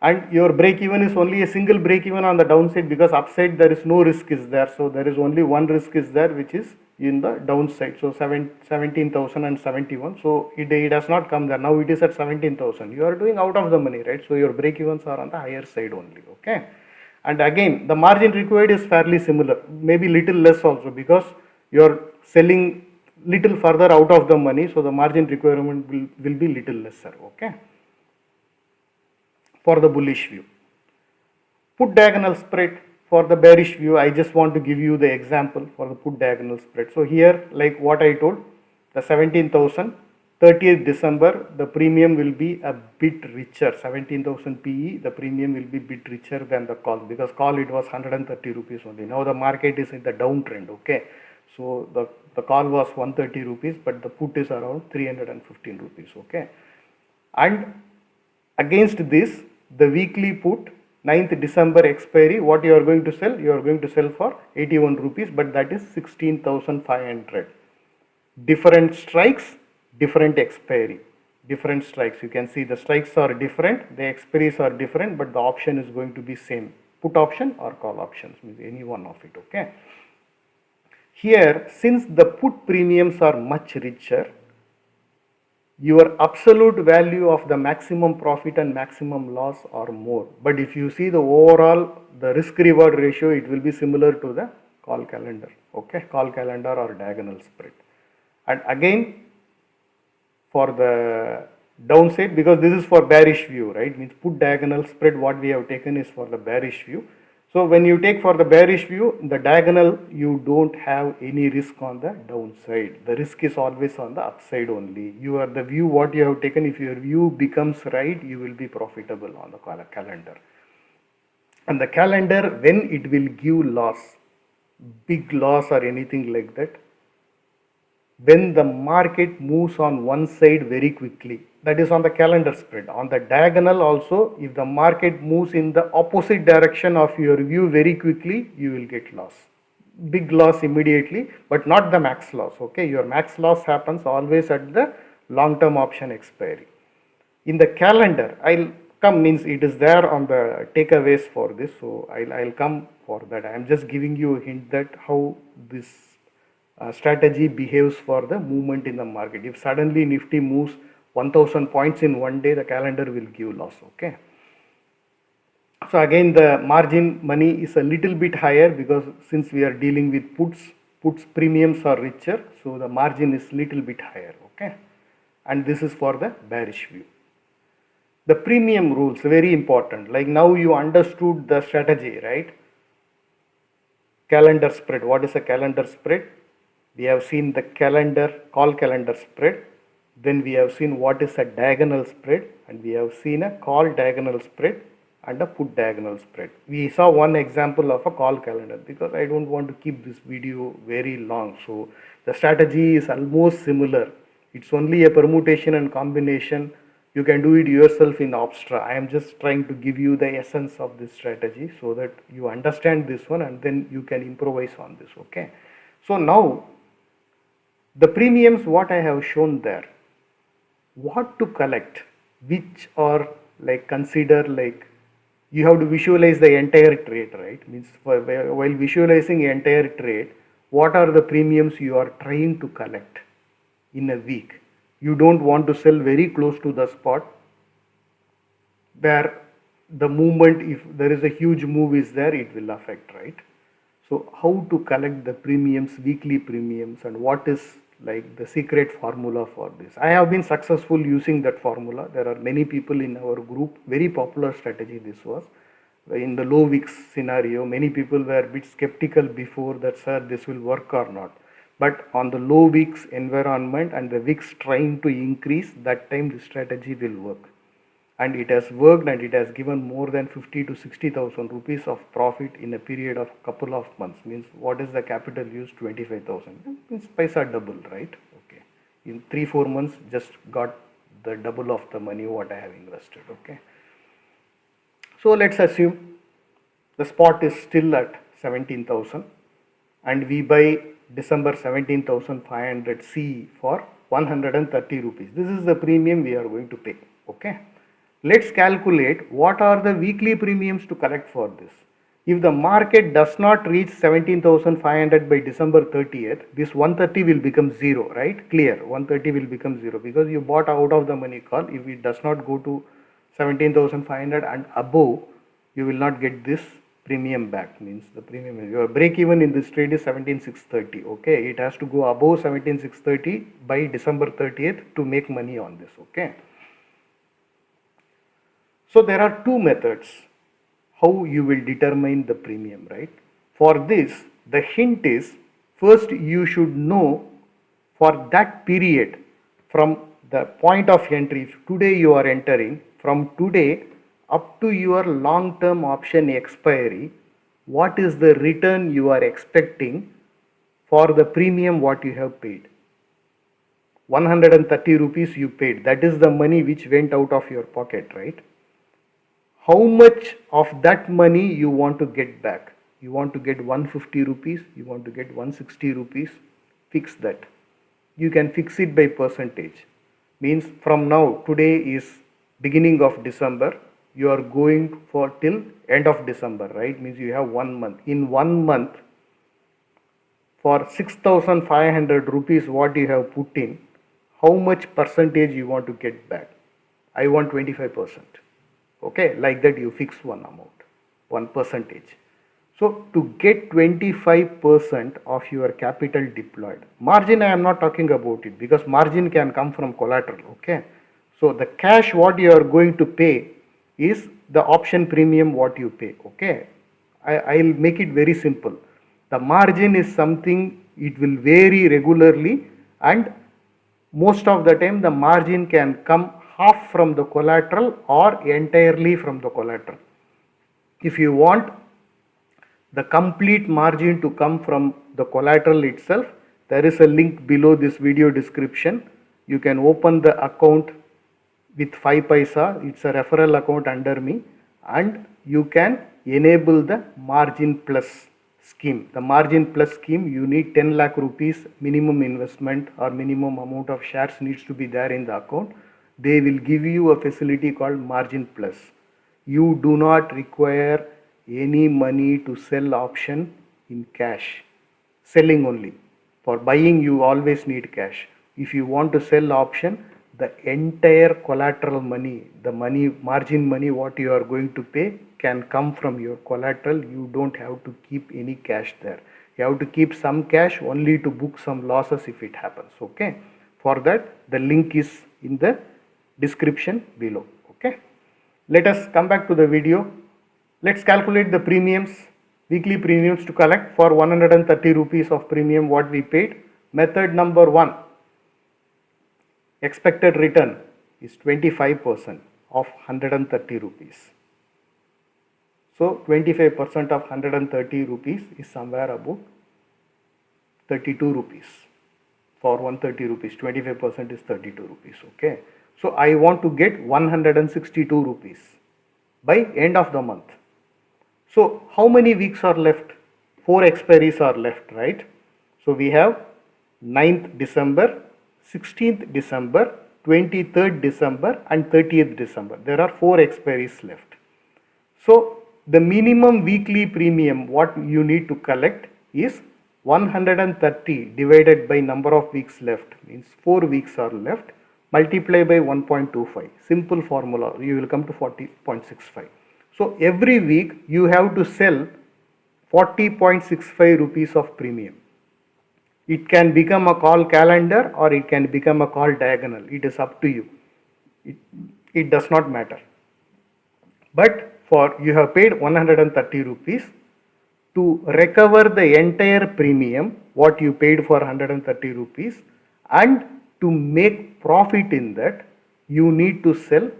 And your break even is only a single break even on the downside, because upside there is no risk is there. So there is only one risk is there, which is in the downside. So 17,071. So it has not come there. Now it is at 17,000. You are doing out of the money, right? So your break evens are on the higher side only. Okay. And again, the margin required is fairly similar, maybe little less also, because you are selling little further out of the money. So the margin requirement will be little lesser. Okay. For the bullish view. Put diagonal spread for the bearish view. I just want to give you the example for the put diagonal spread. So here, like what I told, the 17,000, 30th December, the premium will be a bit richer. 17,000 PE, the premium will be a bit richer than the call, because call it was 130 rupees only. Now the market is in the downtrend. Okay. So the call was 130 rupees, but the put is around 315 rupees. Okay. And against this, the weekly put, 9th December expiry, what you are going to sell? You are going to sell for 81 rupees, but that is 16,500. Different strikes, different expiry. different strikes. You can see the strikes are different, the expiries are different, but the option is going to be same. Put option or call options, means any one of it, okay. Here, since the put premiums are much richer, your absolute value of the maximum profit and maximum loss are more. But if you see the overall, the risk reward ratio, it will be similar to the call calendar, okay, call calendar or diagonal spread. And again, for the downside, because this is for bearish view, right, means put diagonal spread, what we have taken is for the bearish view. So when you take for the bearish view, the diagonal, you don't have any risk on the downside. The risk is always on the upside only. You are the view what you have taken, if your view becomes right, you will be profitable on the calendar. And the calendar, when it will give loss, big loss or anything like that, when the market moves on one side very quickly, that is on the calendar spread. On the diagonal also, if the market moves in the opposite direction of your view very quickly, you will get loss. Big loss immediately, but not the max loss, okay. Your max loss happens always at the long-term option expiry. In the calendar, I'll come, means it is there on the takeaways for this, so I'll come for that. I'm just giving you a hint that how this strategy behaves for the movement in the market. If suddenly Nifty moves 1000 points in one day, the calendar will give loss, okay. So again, the margin money is a little bit higher, because since we are dealing with puts premiums are richer, so the margin is little bit higher, okay. And this is for the bearish view. The premium rules, very important. Like now you understood the strategy, right? Calendar spread. What is a calendar spread? We have seen the call calendar spread. Then we have seen what is a diagonal spread, and we have seen a call diagonal spread and a put diagonal spread. We saw one example of a call calendar, because I don't want to keep this video very long. So the strategy is almost similar. It's only a permutation and combination. You can do it yourself in Opstra. I am just trying to give you the essence of this strategy so that you understand this one, and then you can improvise on this, okay. So now the premiums what I have shown there, what to collect, which are like consider, like you have to visualize the entire trade, right? Means while visualizing entire trade, what are the premiums you are trying to collect in a week? You don't want to sell very close to the spot where the movement, if there is a huge move is there, it will affect, right? So how to collect the premiums, weekly premiums, and what is like the secret formula for this? I have been successful using that formula. There are many people in our group, very popular strategy this was. In the low VIX scenario, many people were a bit skeptical before that, sir, this will work or not. But on the low VIX environment and the VIX trying to increase, that time the strategy will work. And it has worked, and it has given more than 50 to 60,000 rupees of profit in a period of couple of months. Means what is the capital used? 25,000. Means paisa double, right? Okay. In 3-4 months, just got the double of the money what I have invested, okay. So let's assume the spot is still at 17,000, and we buy December 17,500 C for 130 rupees. This is the premium we are going to pay, okay. Let's calculate what are the weekly premiums to collect for this. If the market does not reach 17,500 by December 30th, this 130 will become zero, right? Clear, 130 will become zero, because you bought out of the money call. If it does not go to 17,500 and above, you will not get this premium back. Means the premium, your break even in this trade is 17,630, okay. It has to go above 17,630 by December 30th to make money on this, okay. So there are two methods how you will determine the premium, right? For this, the hint is, first you should know for that period, from the point of entry, if today you are entering, from today up to your long-term option expiry, what is the return you are expecting for the premium what you have paid? 130 rupees you paid, that is the money which went out of your pocket, right? How much of that money you want to get back? You want to get 150 rupees, you want to get 160 rupees, fix that. You can fix it by percentage. Means from now, today is beginning of December, you are going for till end of December, right? Means you have 1 month. In 1 month, for 6,500 rupees what you have put in, how much percentage you want to get back? I want 25%. Okay, like that you fix one amount, 1%. So to get 25% of your capital deployed, margin I am not talking about it, because margin can come from collateral. Okay, so the cash what you are going to pay is the option premium what you pay. Okay, I'll make it very simple. The margin is something, it will vary regularly, and most of the time the margin can come half from the collateral or entirely from the collateral. If you want the complete margin to come from the collateral itself, there is a link below this video description. You can open the account with 5 paisa. It's a referral account under me, and you can enable the margin plus scheme. The margin plus scheme, you need 10 lakh rupees minimum investment, or minimum amount of shares needs to be there in the account. They will give you a facility called margin plus. You do not require any money to sell option in cash. Selling only. For buying you always need cash. If you want to sell option, the entire collateral money, the money, margin money what you are going to pay can come from your collateral. You don't have to keep any cash there. You have to keep some cash only to book some losses if it happens. Okay, for that the link is in the description below. Okay, let us come back to the video. Let's calculate the premiums, weekly premiums to collect for 130 rupees of premium what we paid. Method number 1, expected return is 25% of 130 rupees. So 25% of 130 rupees is somewhere about 32 rupees. For 130 rupees, 25% is 32 rupees. Okay, so I want to get 162 rupees by end of the month. So how many weeks are left? 4 expiries are left, right? So we have 9th December, 16th December, 23rd December and 30th December. There are 4 expiries left. So the minimum weekly premium what you need to collect is 130 divided by number of weeks left, means 4 weeks are left, multiply by 1.25. Simple formula, you will come to 40.65. So every week you have to sell 40.65 rupees of premium. It can become a call calendar or it can become a call diagonal. It is up to you. It does not matter. But for you have paid 130 rupees, to recover the entire premium what you paid for 130 rupees and to make profit in that, you need to sell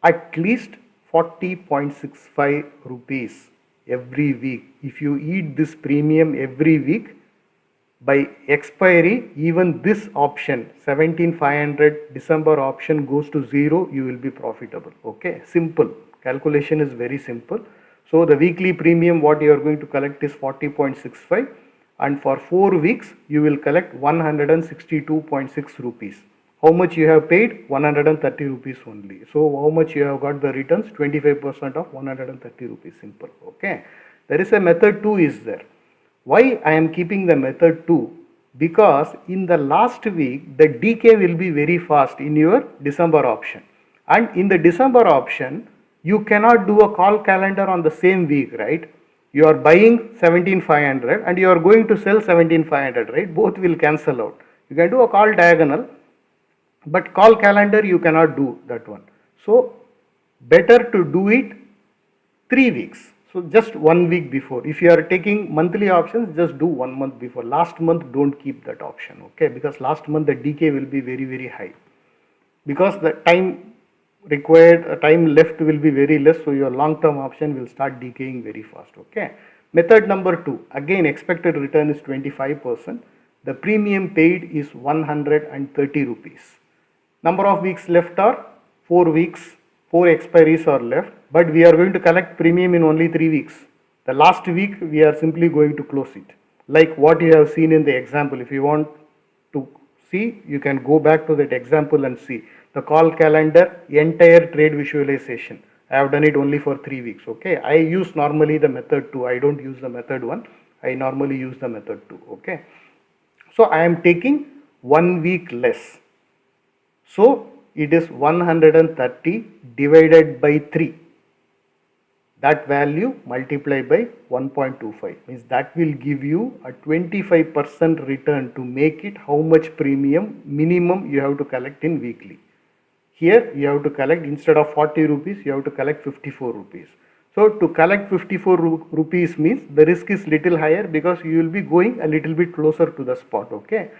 at least 40.65 rupees every week. If you eat this premium every week, by expiry, even this option 17,500 December option goes to 0, you will be profitable. Okay, simple. Calculation is very simple. So the weekly premium what you are going to collect is 40.65, and for 4 weeks you will collect 162.6 rupees. How much you have paid? 130 rupees only. So how much you have got the returns? 25% of 130 rupees. Simple. Okay. There is a method 2 is there. Why I am keeping the method 2? Because in the last week the decay will be very fast in your December option, and in the December option you cannot do a call calendar on the same week, right? You are buying 17,500 and you are going to sell 17,500, right? Both will cancel out. You can do a call diagonal, but call calendar you cannot do that one. So better to do it 3 weeks. So just 1 week before. If you are taking monthly options, just do 1 month before. Last month don't keep that option, okay? Because last month the decay will be very, very high. Because the time required, time left will be very less, so your long term option will start decaying very fast. Okay. Method number 2, again expected return is 25%. The premium paid is 130 rupees. Number of weeks left are 4 weeks, 4 expiries are left, but we are going to collect premium in only 3 weeks. The last week we are simply going to close it, like what you have seen in the example. If you want to See, you can go back to that example and see the call calendar, entire trade visualization. I have done it only for 3 weeks. Okay, I use normally the method 2. I don't use the method 1. I normally use the method 2. Okay, so I am taking 1 week less. So it is 130 divided by 3. That value multiplied by 1.25 means that will give you a 25% return. To make it, how much premium minimum you have to collect in weekly? Here you have to collect, instead of 40 rupees, you have to collect 54 rupees. So to collect 54 rupees means the risk is little higher, because you will be going a little bit closer to the spot. Okay,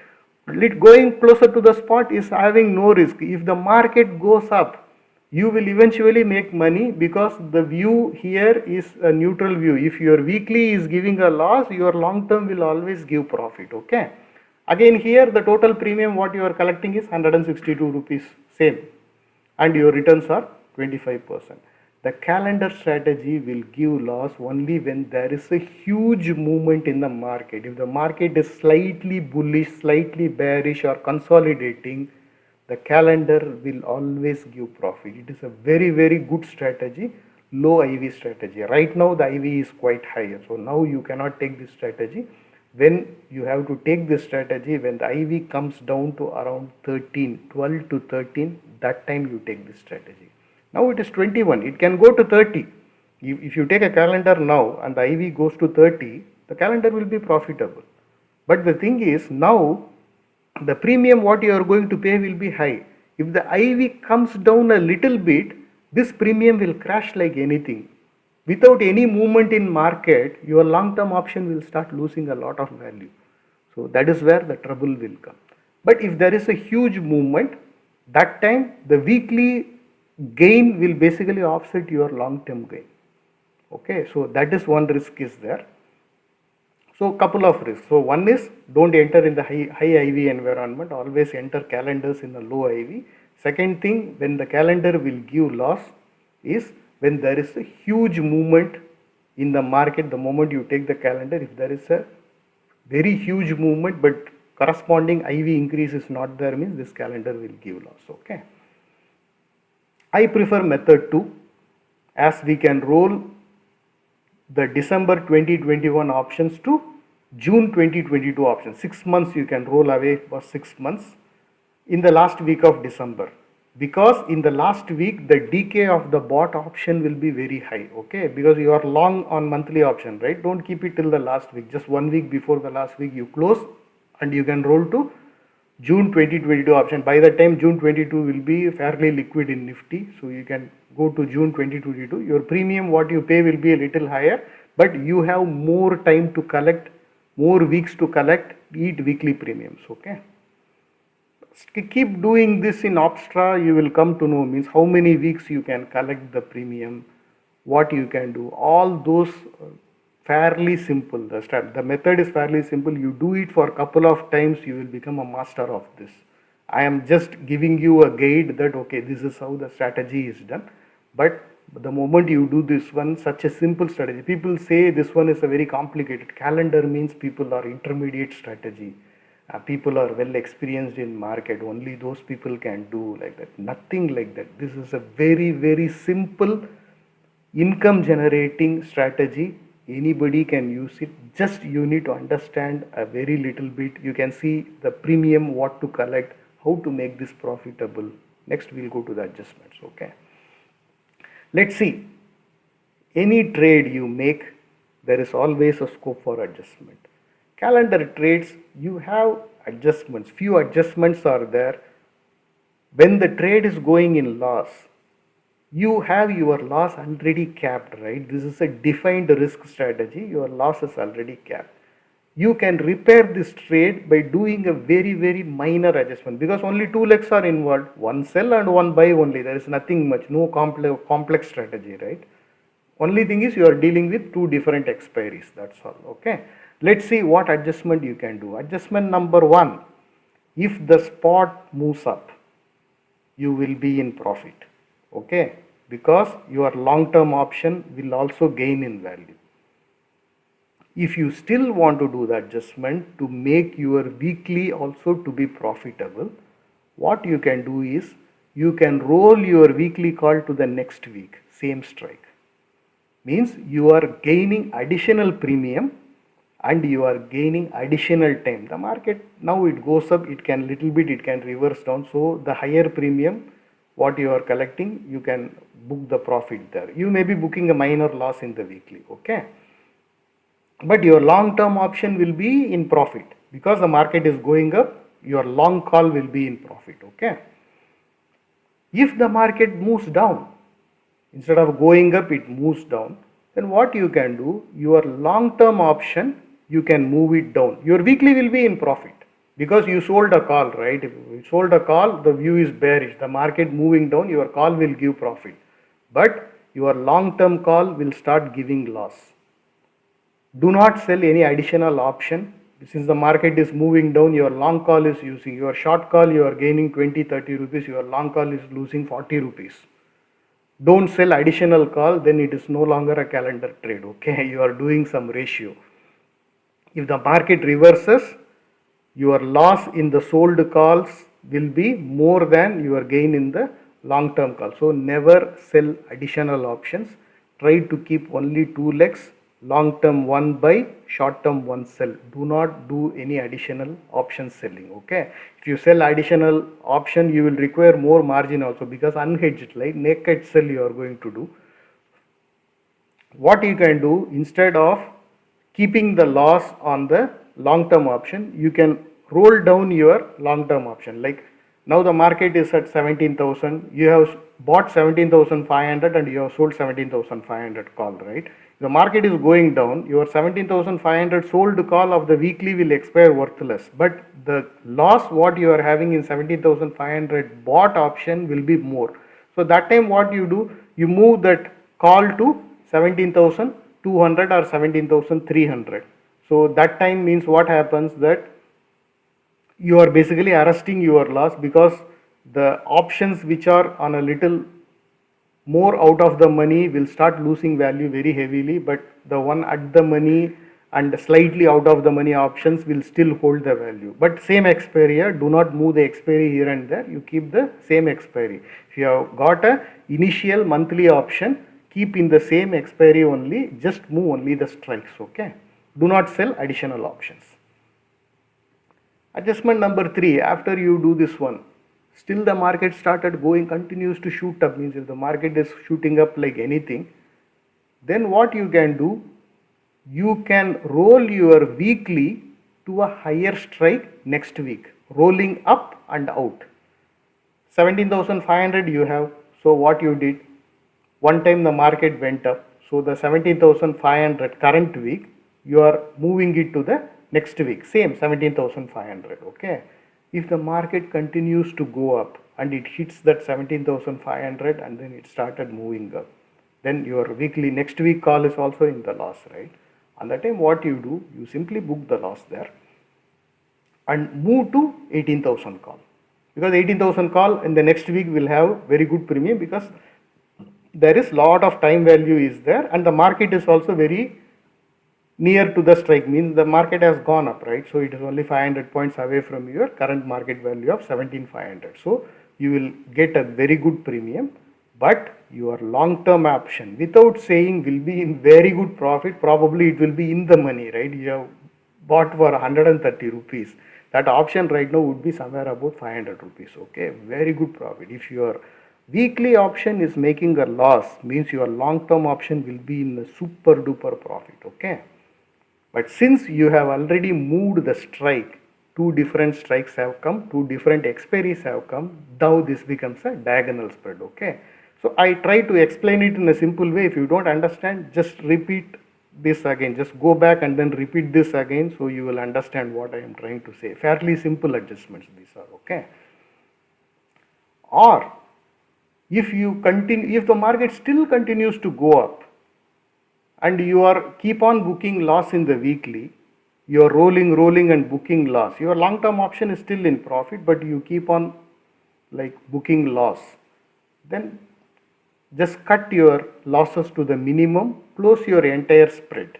going closer to the spot is having no risk. If the market goes up, you will eventually make money, because the view here is a neutral view. If your weekly is giving a loss, your long term will always give profit. Okay, again here the total premium what you are collecting is 162 rupees, same, and your returns are 25%. The calendar strategy will give loss only when there is a huge movement in the market. If the market is slightly bullish, slightly bearish, or consolidating, the calendar will always give profit. It is a very, very good strategy, low IV strategy. Right now the IV is quite high, so now you cannot take this strategy. When you have to take this strategy, when the IV comes down to around 13, 12 to 13, that time you take this strategy. Now it is 21, it can go to 30. If you take a calendar now and the IV goes to 30, the calendar will be profitable. But the thing is, now the premium what you are going to pay will be high. If the IV comes down a little bit, this premium will crash like anything. Without any movement in market, your long-term option will start losing a lot of value. So that is where the trouble will come. But if there is a huge movement, that time the weekly gain will basically offset your long-term gain. Okay, so that is one risk is there. So couple of risks. So one is, don't enter in the high IV environment, always enter calendars in the low IV. Second thing, when the calendar will give loss is when there is a huge movement in the market. The moment you take the calendar, if there is a very huge movement but corresponding IV increase is not there, means this calendar will give loss. Okay, I prefer method 2, as we can roll the December 2021 options to June 2022 options. 6 months you can roll away for 6 months in the last week of December, because in the last week the decay of the bought option will be very high. Okay, because you are long on monthly option, right? Don't keep it till the last week. Just 1 week before the last week you close and you can roll to June 2022 option. By the time June 22 will be fairly liquid in Nifty, so you can go to June 2022. Your premium what you pay will be a little higher, but you have more time to collect, more weeks to collect, eat weekly premiums. Okay, keep doing this in Opstra, you will come to know, means how many weeks you can collect the premium, what you can do, all those fairly simple. The method is fairly simple. You do it for a couple of times, you will become a master of this. I am just giving you a guide that okay, this is how the strategy is done. But the moment you do this one, such a simple strategy, people say this one is a very complicated. Calendar means people are intermediate strategy. People are well experienced in market. Only those people can do like that. Nothing like that. This is a very, very simple income generating strategy. Anybody can use it. Just you need to understand a very little bit. You can see the premium, what to collect, how to make this profitable. Next we'll go to the adjustments. Okay, let's see. Any trade you make, there is always a scope for adjustment. Calendar trades, you have adjustments. Few adjustments are there. When the trade is going in loss, you have your loss already capped, right? This is a defined risk strategy. Your loss is already capped. You can repair this trade by doing a very, very minor adjustment, because only two legs are involved, one sell and one buy only. There is nothing much, no complex strategy, right? Only thing is you are dealing with two different expiries, that's all. Okay, let's see what adjustment you can do. Adjustment number 1, if the spot moves up, you will be in profit. Okay, because your long-term option will also gain in value. If you still want to do the adjustment to make your weekly also to be profitable, what you can do is you can roll your weekly call to the next week, same strike. Means you are gaining additional premium and you are gaining additional time. The market now it goes up, it can little bit, it can reverse down. So the higher premium what you are collecting, you can book the profit there. You may be booking a minor loss in the weekly, okay? But your long term option will be in profit because the market is going up, your long call will be in profit, okay? If the market moves down, instead of going up it moves down, then what you can do, your long term option you can move it down. Your weekly will be in profit because you sold a call, right? If you sold a call, the view is bearish, the market moving down, your call will give profit, but your long term call will start giving loss. Do not sell any additional option. Since the market is moving down, your long call is using, your short call you are gaining 20-30 rupees, your long call is losing 40 rupees. Don't sell additional call, then it is no longer a calendar trade, okay? You are doing some ratio. If the market reverses, your loss in the sold calls will be more than your gain in the long term call. So never sell additional options. Try to keep only two legs, long term one buy, short term one sell. Do not do any additional option selling, okay? If you sell additional option, you will require more margin also because unhedged, like naked sell you are going to do. What you can do, instead of keeping the loss on the long term option, you can roll down your long term option. Like now the market is at 17,000, you have bought 17,500 and you have sold 17,500 call, right? The market is going down, your 17,500 sold call of the weekly will expire worthless, but the loss what you are having in 17,500 bought option will be more. So that time what you do, you move that call to 17,200 or 17,300. So that time means what happens, that you are basically arresting your loss because the options which are on a little more out of the money will start losing value very heavily, but the one at the money and slightly out of the money options will still hold the value. But same expiry, do not move the expiry here and there, you keep the same expiry. If you have got a initial monthly option, keep in the same expiry only, just move only the strikes, okay? Do not sell additional options. Adjustment number 3, after you do this one, still the market started going, continues to shoot up, means if the market is shooting up like anything, then what you can do, you can roll your weekly to a higher strike next week, rolling up and out. 17,500 you have, so what you did, one time the market went up, so the 17,500 current week, you are moving it to the next week, same 17,500, okay? If the market continues to go up and it hits that 17,500 and then it started moving up, then your weekly next week call is also in the loss, right? And that time what you do, you simply book the loss there and move to 18,000 call, because 18,000 call in the next week will have very good premium because there is lot of time value is there and the market is also very near to the strike, means the market has gone up, right? So it is only 500 points away from your current market value of 17,500. So you will get a very good premium, but your long term option without saying will be in very good profit, probably it will be in the money, right? You have bought for 130 rupees. That option right now would be somewhere about 500 rupees, okay? Very good profit. If your weekly option is making a loss, means your long term option will be in a super duper profit, okay? But since you have already moved the strike, two different strikes have come, two different expiries have come, now this becomes a diagonal spread, okay? So I try to explain it in a simple way. If you don't understand, just repeat this again, just go back and then repeat this again, so you will understand what I am trying to say. Fairly simple adjustments these are, okay? Or if you continue, if the market still continues to go up, and you are keep on booking loss in the weekly, you are rolling and booking loss, your long term option is still in profit, but you keep on like booking loss, then just cut your losses to the minimum, close your entire spread.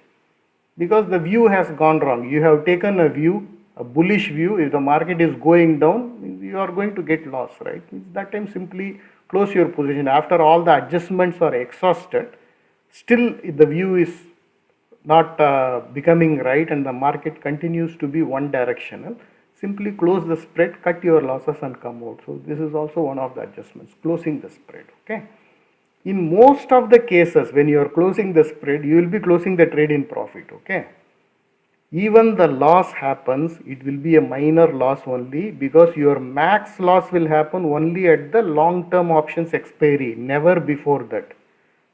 because the view has gone wrong. You have taken a view, a bullish view. If the market is going down, you are going to get loss, right? That time simply close your position. After all the adjustments are exhausted, still the view is not becoming right and the market continues to be one directional, simply close the spread, cut your losses and come out. So this is also one of the adjustments, closing the spread. Okay. In most of the cases, when you are closing the spread, you will be closing the trade in profit. Okay. Even the loss happens, it will be a minor loss only, because your max loss will happen only at the long term options expiry, never before that.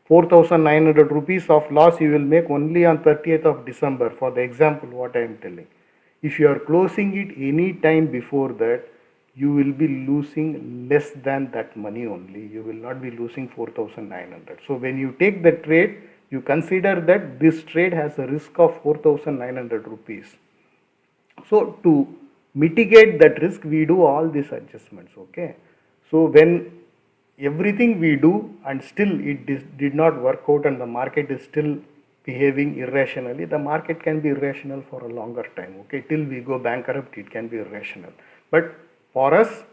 4,900 rupees of loss you will make only on 30th of December, for the example what I am telling. If you are closing it any time before that, you will be losing less than that money only. You will not be losing 4,900. So when you take the trade, you consider that this trade has a risk of 4,900 rupees. So to mitigate that risk, we do all these adjustments. Okay. So when everything we do and still it did not work out and the market is still behaving irrationally, the market can be irrational for a longer time. Okay, till we go bankrupt, it can be irrational. But for us,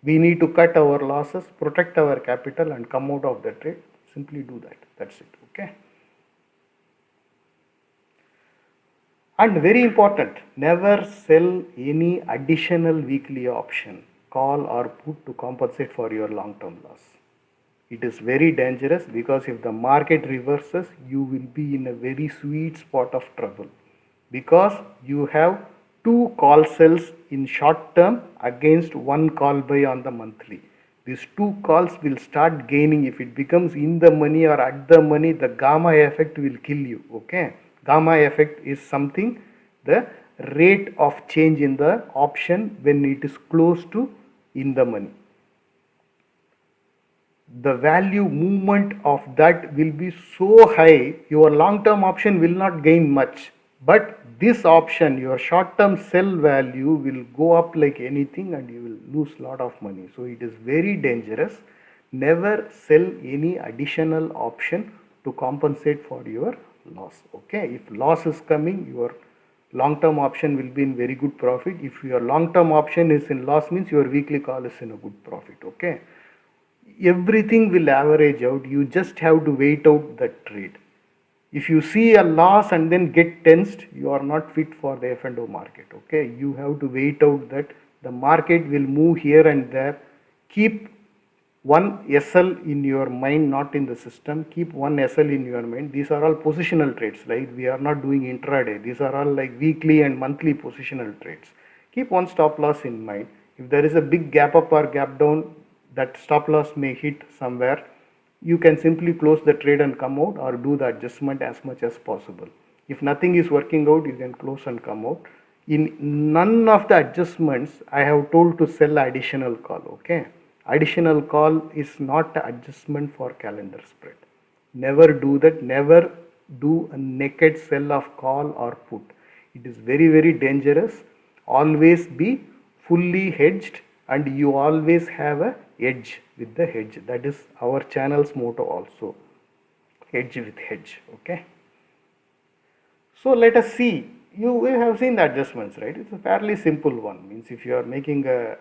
we need to cut our losses, protect our capital and come out of the trade. Simply do that. That's it. Okay. And very important, never sell any additional weekly option, call or put to compensate for your long-term loss. It is very dangerous, because if the market reverses, you will be in a very sweet spot of trouble, because you have two call sells in short term against one call buy on the monthly. These two calls will start gaining. If it becomes in the money or at the money, the gamma effect will kill you. Okay. Gamma effect is something, the rate of change in the option when it is close to in the money. The value movement of that will be so high, your long term option will not gain much. But this option, your short term sell value will go up like anything and you will lose a lot of money. So it is very dangerous. Never sell any additional option to compensate for your loss. Okay. If loss is coming, your long term option will be in very good profit. If your long term option is in loss, means your weekly call is in a good profit. Okay. Everything will average out. You just have to wait out that trade. If you see a loss and then get tensed, you are not fit for the F&O market. Okay, you have to wait out that the market will move here and there. Keep one SL in your mind, not in the system. Keep one SL in your mind. These are all positional trades. Like, we are not doing intraday. These are all like weekly and monthly positional trades. Keep one stop loss in mind. If there is a big gap up or gap down, that stop loss may hit somewhere, you can simply close the trade and come out, or do the adjustment as much as possible. If nothing is working out, you can close and come out. In none of the adjustments, I have told to sell additional call. Okay, additional call is not an adjustment for calendar spread. Never do that. Never do a naked sell of call or put. It is very, very dangerous. Always be fully hedged, and you always have a edge with the hedge. That is our channel's motto also, hedge with hedge. Okay. So let us see. You have seen the adjustments, right? It's a fairly simple one. Means if you are making a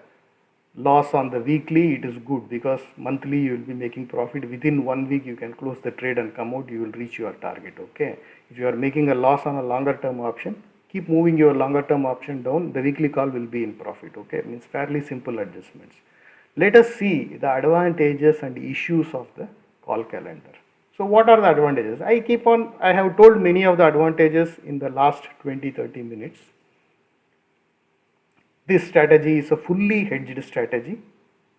loss on the weekly, it is good, because monthly you will be making profit. Within 1 week you can close the trade and come out, you will reach your target. Okay. If you are making a loss on a longer term option, keep moving your longer term option down, the weekly call will be in profit. Okay. It means fairly simple adjustments. Let us see the advantages and issues of the call calendar. So what are the advantages? I have told many of the advantages in the last 20-30 minutes. This strategy is a fully hedged strategy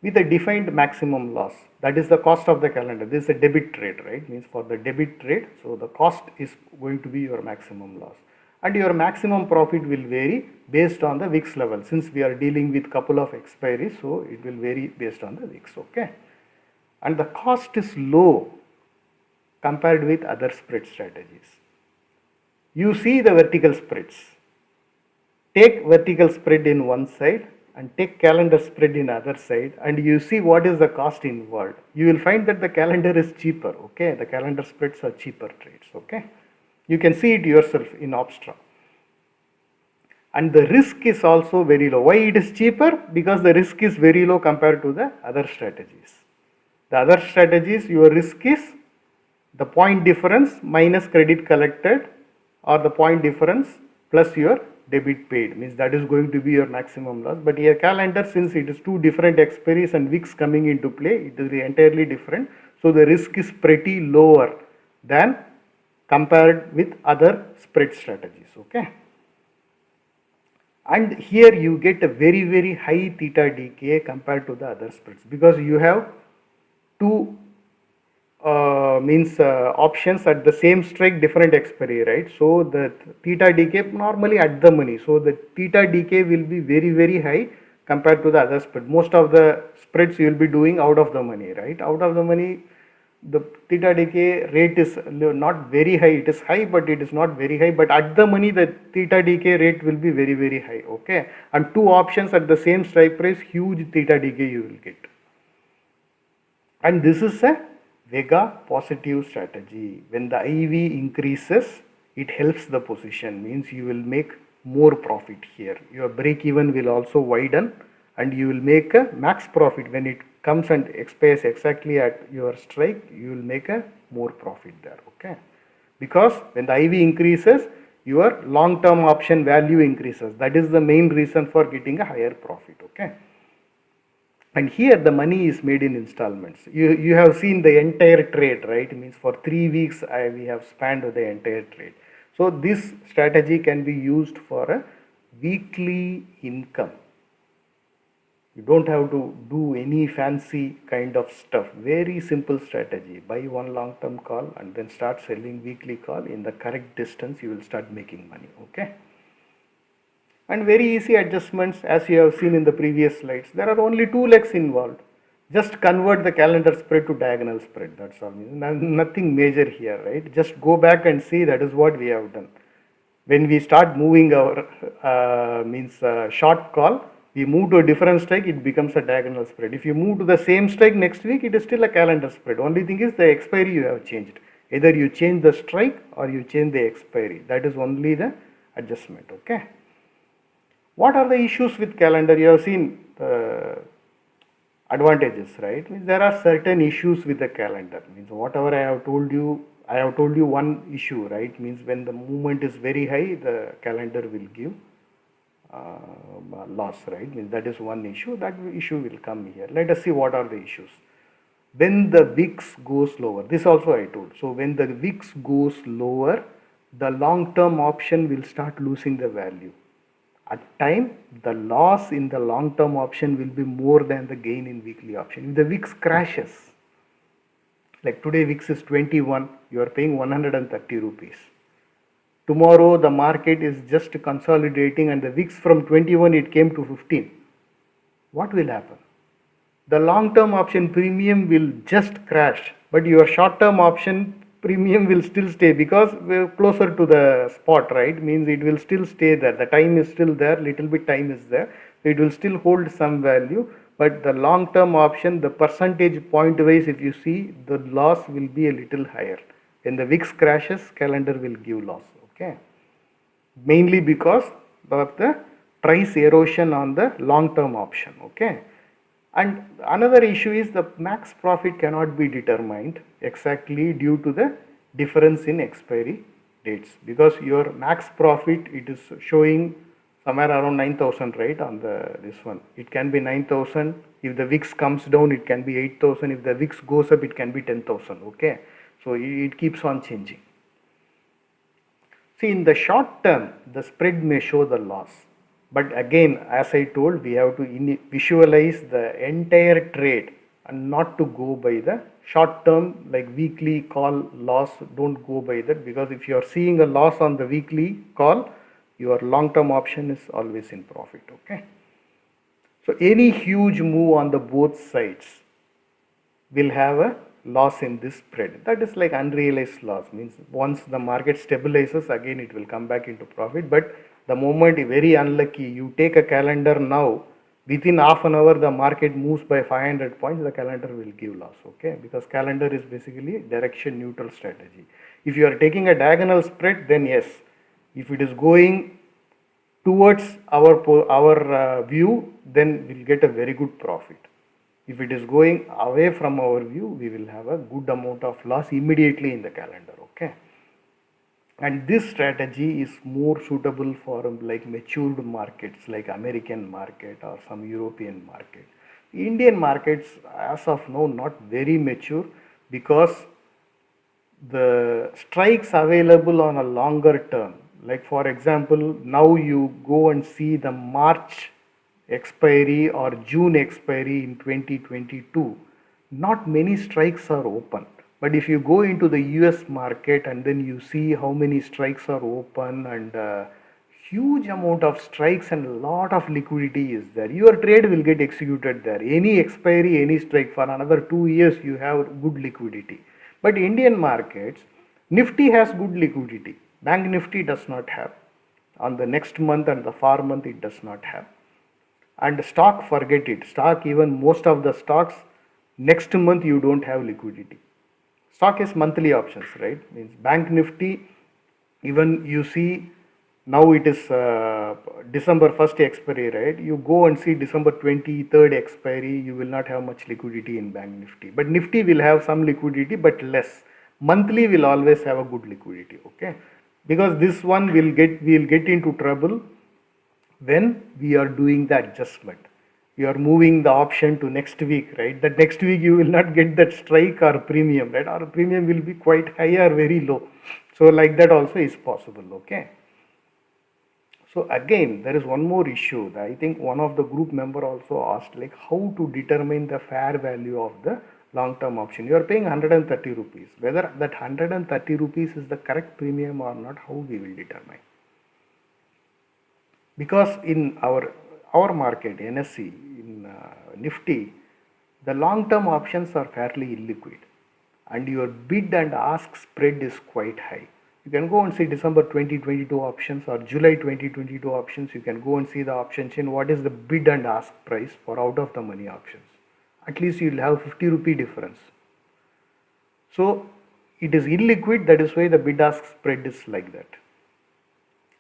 with a defined maximum loss. That is the cost of the calendar. This is a debit trade, right? Means for the debit trade, so the cost is going to be your maximum loss. And your maximum profit will vary based on the VIX level. Since we are dealing with couple of expiries, so it will vary based on the VIX. Okay. And the cost is low compared with other spread strategies. You see the vertical spreads. Take vertical spread in one side and take calendar spread in other side, and you see what is the cost involved. You will find that the calendar is cheaper. Okay, the calendar spreads are cheaper trades. Okay, You can see it yourself in Opstra. And the risk is also very low. Why it is cheaper? Because the risk is very low compared to the other strategies. The other strategies, your risk is the point difference minus credit collected, or the point difference plus your debit paid, means that is going to be your maximum loss. But here calendar, since it is two different expiries and weeks coming into play, it is entirely different. So the risk is pretty lower than compared with other spread strategies. Okay. And here you get a very high theta decay compared to the other spreads, because you have two options at the same strike, different expiry, right? So the theta decay normally at the money, so the theta decay will be very high compared to the other spread. Most of the spreads you will be doing out of the money, right? Out of the money, the theta decay rate is not very high. It is high, but it is not very high. But at the money, the theta decay rate will be very high. Okay, and two options at the same strike price, huge theta decay you will get. And this is a Vega positive strategy. When the IV increases, it helps the position, means you will make more profit here. Your break even will also widen, and you will make a max profit when it comes and expires exactly at your strike. You will make a more profit there. Okay, because when the IV increases, your long term option value increases. That is the main reason for getting a higher profit. Okay. And here the money is made in installments. You have seen the entire trade, right? It means for 3 weeks we have spanned the entire trade. So this strategy can be used for a weekly income. You don't have to do any fancy kind of stuff. Very simple strategy. Buy one long term call and then start selling weekly call. In the correct distance, you will start making money. Okay. And very easy adjustments, as you have seen in the previous slides. There are only two legs involved. Just convert the calendar spread to diagonal spread. That's all. Nothing major here, right? Just go back and see. That is what we have done. When we start moving our short call, we move to a different strike, it becomes a diagonal spread. If you move to the same strike next week, it is still a calendar spread. Only thing is the expiry you have changed. Either you change the strike or you change the expiry. That is only the adjustment. Okay. What are the issues with calendar? You have seen advantages, right? Means there are certain issues with the calendar. Means whatever I have told you one issue, right? Means when the movement is very high, the calendar will give loss, right? Means that is one issue. That issue will come here. Let us see what are the issues. When the VIX goes lower, this also I told. So when the VIX goes lower, the long-term option will start losing the value. At time, the loss in the long-term option will be more than the gain in weekly option. If the VIX crashes, like today VIX is 21, you are paying 130 rupees. Tomorrow the market is just consolidating and the VIX from 21 it came to 15. What will happen? The long-term option premium will just crash, but your short-term option premium will still stay because we're closer to the spot, right? Means it will still stay there. The time is still there, little bit time is there. So it will still hold some value, but the long term option, the percentage point wise, if you see, the loss will be a little higher. When the VIX crashes, calendar will give loss. Okay. Mainly because of the price erosion on the long term option. Okay. And another issue is the max profit cannot be determined exactly due to the difference in expiry dates, because your max profit, it is showing somewhere around 9,000, right? On this one, it can be 9,000. If the VIX comes down, it can be 8,000. If the VIX goes up, it can be 10,000. Okay, so it keeps on changing. See, in the short term, the spread may show the loss. But again, as I told, we have to visualize the entire trade and not to go by the short term, like weekly call loss. Don't go by that, because if you are seeing a loss on the weekly call, your long term option is always in profit. Okay. So any huge move on the both sides will have a loss in this spread. That is like unrealized loss. Means once the market stabilizes, again it will come back into profit. But the moment, very unlucky, you take a calendar now, within half an hour the market moves by 500 points, the calendar will give loss. Okay, because calendar is basically direction neutral strategy. If you are taking a diagonal spread, then yes, if it is going towards our view, then we'll get a very good profit. If it is going away from our view, we will have a good amount of loss immediately in the calendar. Okay, and this strategy is more suitable for like matured markets like American market or some European market. Indian markets as of now not very mature, because the strikes available on a longer term, like for example, now you go and see the March expiry or June expiry in 2022, not many strikes are open. But if you go into the US market and then you see how many strikes are open, and huge amount of strikes and a lot of liquidity is there, your trade will get executed there. Any expiry, any strike for another 2 years, you have good liquidity. But Indian markets, Nifty has good liquidity. Bank Nifty does not have. On the next month and the far month, it does not have. And stock, forget it. Stock, even most of the stocks, next month you don't have liquidity. Stock is monthly options, right? Means Bank Nifty, even you see now it is December 1st expiry, right? You go and see December 23rd expiry, you will not have much liquidity in Bank Nifty. But Nifty will have some liquidity, but less. Monthly will always have a good liquidity, okay? Because this one we'll get into trouble when we are doing the adjustment. You are moving the option to next week, right? That next week you will not get that strike or premium, right? Or premium will be quite high or very low. So like that also is possible, okay? So again, there is one more issue. I think one of the group member also asked, like, how to determine the fair value of the long-term option. You are paying 130 rupees. Whether that 130 rupees is the correct premium or not, how we will determine? Because in our market, NSE, in Nifty, the long-term options are fairly illiquid, and your bid and ask spread is quite high. You can go and see December 2022 options or July 2022 options. You can go and see the option chain. What is the bid and ask price for out of the money options? At least you'll have 50 rupee difference. So it is illiquid. That is why the bid ask spread is like that.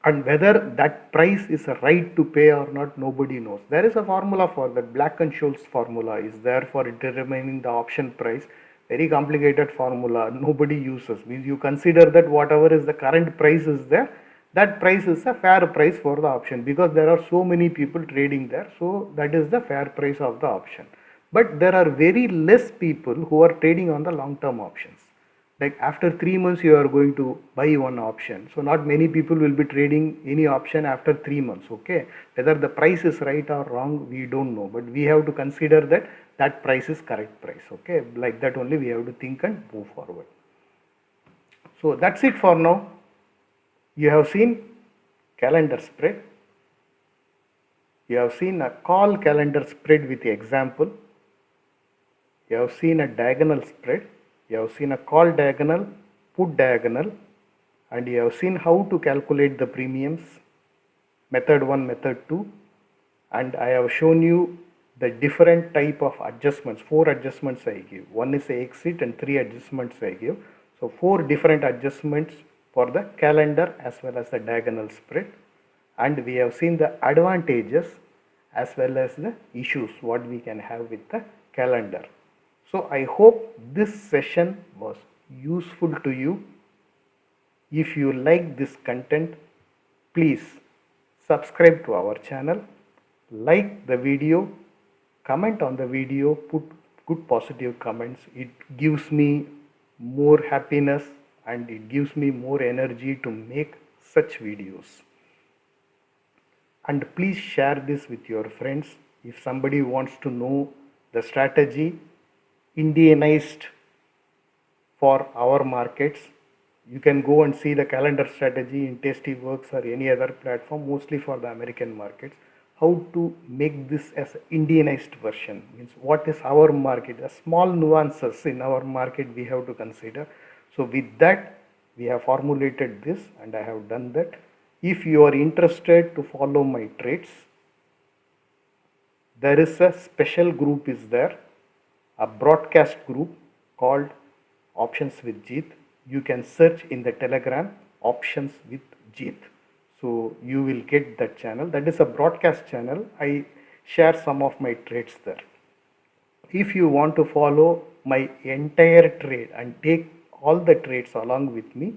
And whether that price is right to pay or not, nobody knows. There is a formula for that. Black-Scholes formula is there for determining the option price. Very complicated formula, nobody uses. Means you consider that whatever is the current price is there, that price is a fair price for the option, because there are so many people trading there. So that is the fair price of the option. But there are very less people who are trading on the long-term options. Like after 3 months you are going to buy one option, so not many people will be trading any option after 3 months. Okay, whether the price is right or wrong, we don't know, but we have to consider that that price is correct price. Okay, like that only we have to think and move forward. So that's it for now. You have seen calendar spread, you have seen a call calendar spread with the example, you have seen a diagonal spread, you have seen a call diagonal, put diagonal, and you have seen how to calculate the premiums, method 1, method 2, and I have shown you the different type of adjustments. 4 adjustments I give. One is the exit and 3 adjustments I give. So 4 different adjustments for the calendar as well as the diagonal spread, and we have seen the advantages as well as the issues what we can have with the calendar. So I hope this session was useful to you. If you like this content, please subscribe to our channel, like the video, comment on the video, put good positive comments. It gives me more happiness and it gives me more energy to make such videos. And please share this with your friends. If somebody wants to know the strategy Indianized for our markets, you can go and see the calendar strategy in Tastyworks or any other platform, mostly for the American markets. How to make this as Indianized version, means what is our market, the small nuances in our market we have to consider. So with that we have formulated this and I have done that. If you are interested to follow my trades, there is a special group is there, a broadcast group called Options with Jeet. you can search in the Telegram options with Jeet. So you will get that channel. That is a broadcast channel. I share some of my trades there. If you want to follow my entire trade and take all the trades along with me,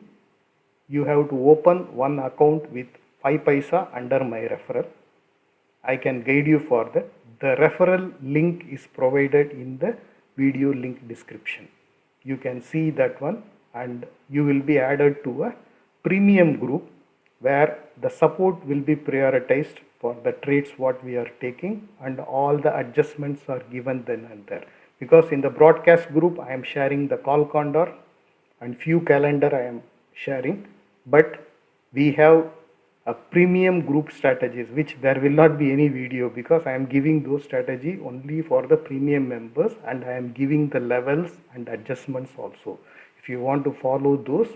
you have to open one account with 5 paisa under my referral. I can guide you for that. The referral link is provided in the video link description. You can see that one, and you will be added to a premium group where the support will be prioritized for the trades what we are taking, and all the adjustments are given then and there. Because in the broadcast group I am sharing the call condor and few calendar I am sharing, but we have a premium group strategies which there will not be any video, because I am giving those strategy only for the premium members, and I am giving the levels and adjustments also. If you want to follow those,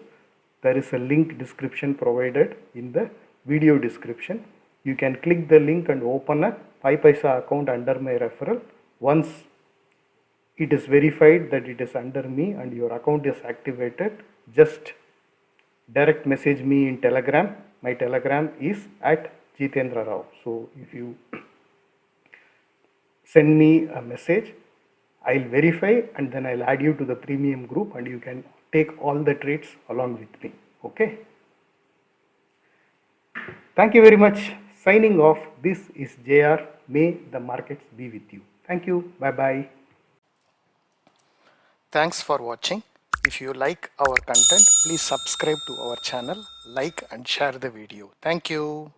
there is a link description provided in the video description. You can click the link and open a 5 paisa account under my referral. Once it is verified that it is under me and your account is activated, just direct message me in Telegram. My Telegram is at Jitendra Rao. So if you send me a message, I'll verify and then I'll add you to the premium group, and you can take all the trades along with me. Okay. Thank you very much. Signing off. This is JR. May the markets be with you. Thank you. Bye bye. Thanks for watching. If you like our content, please subscribe to our channel, like and share the video. Thank you.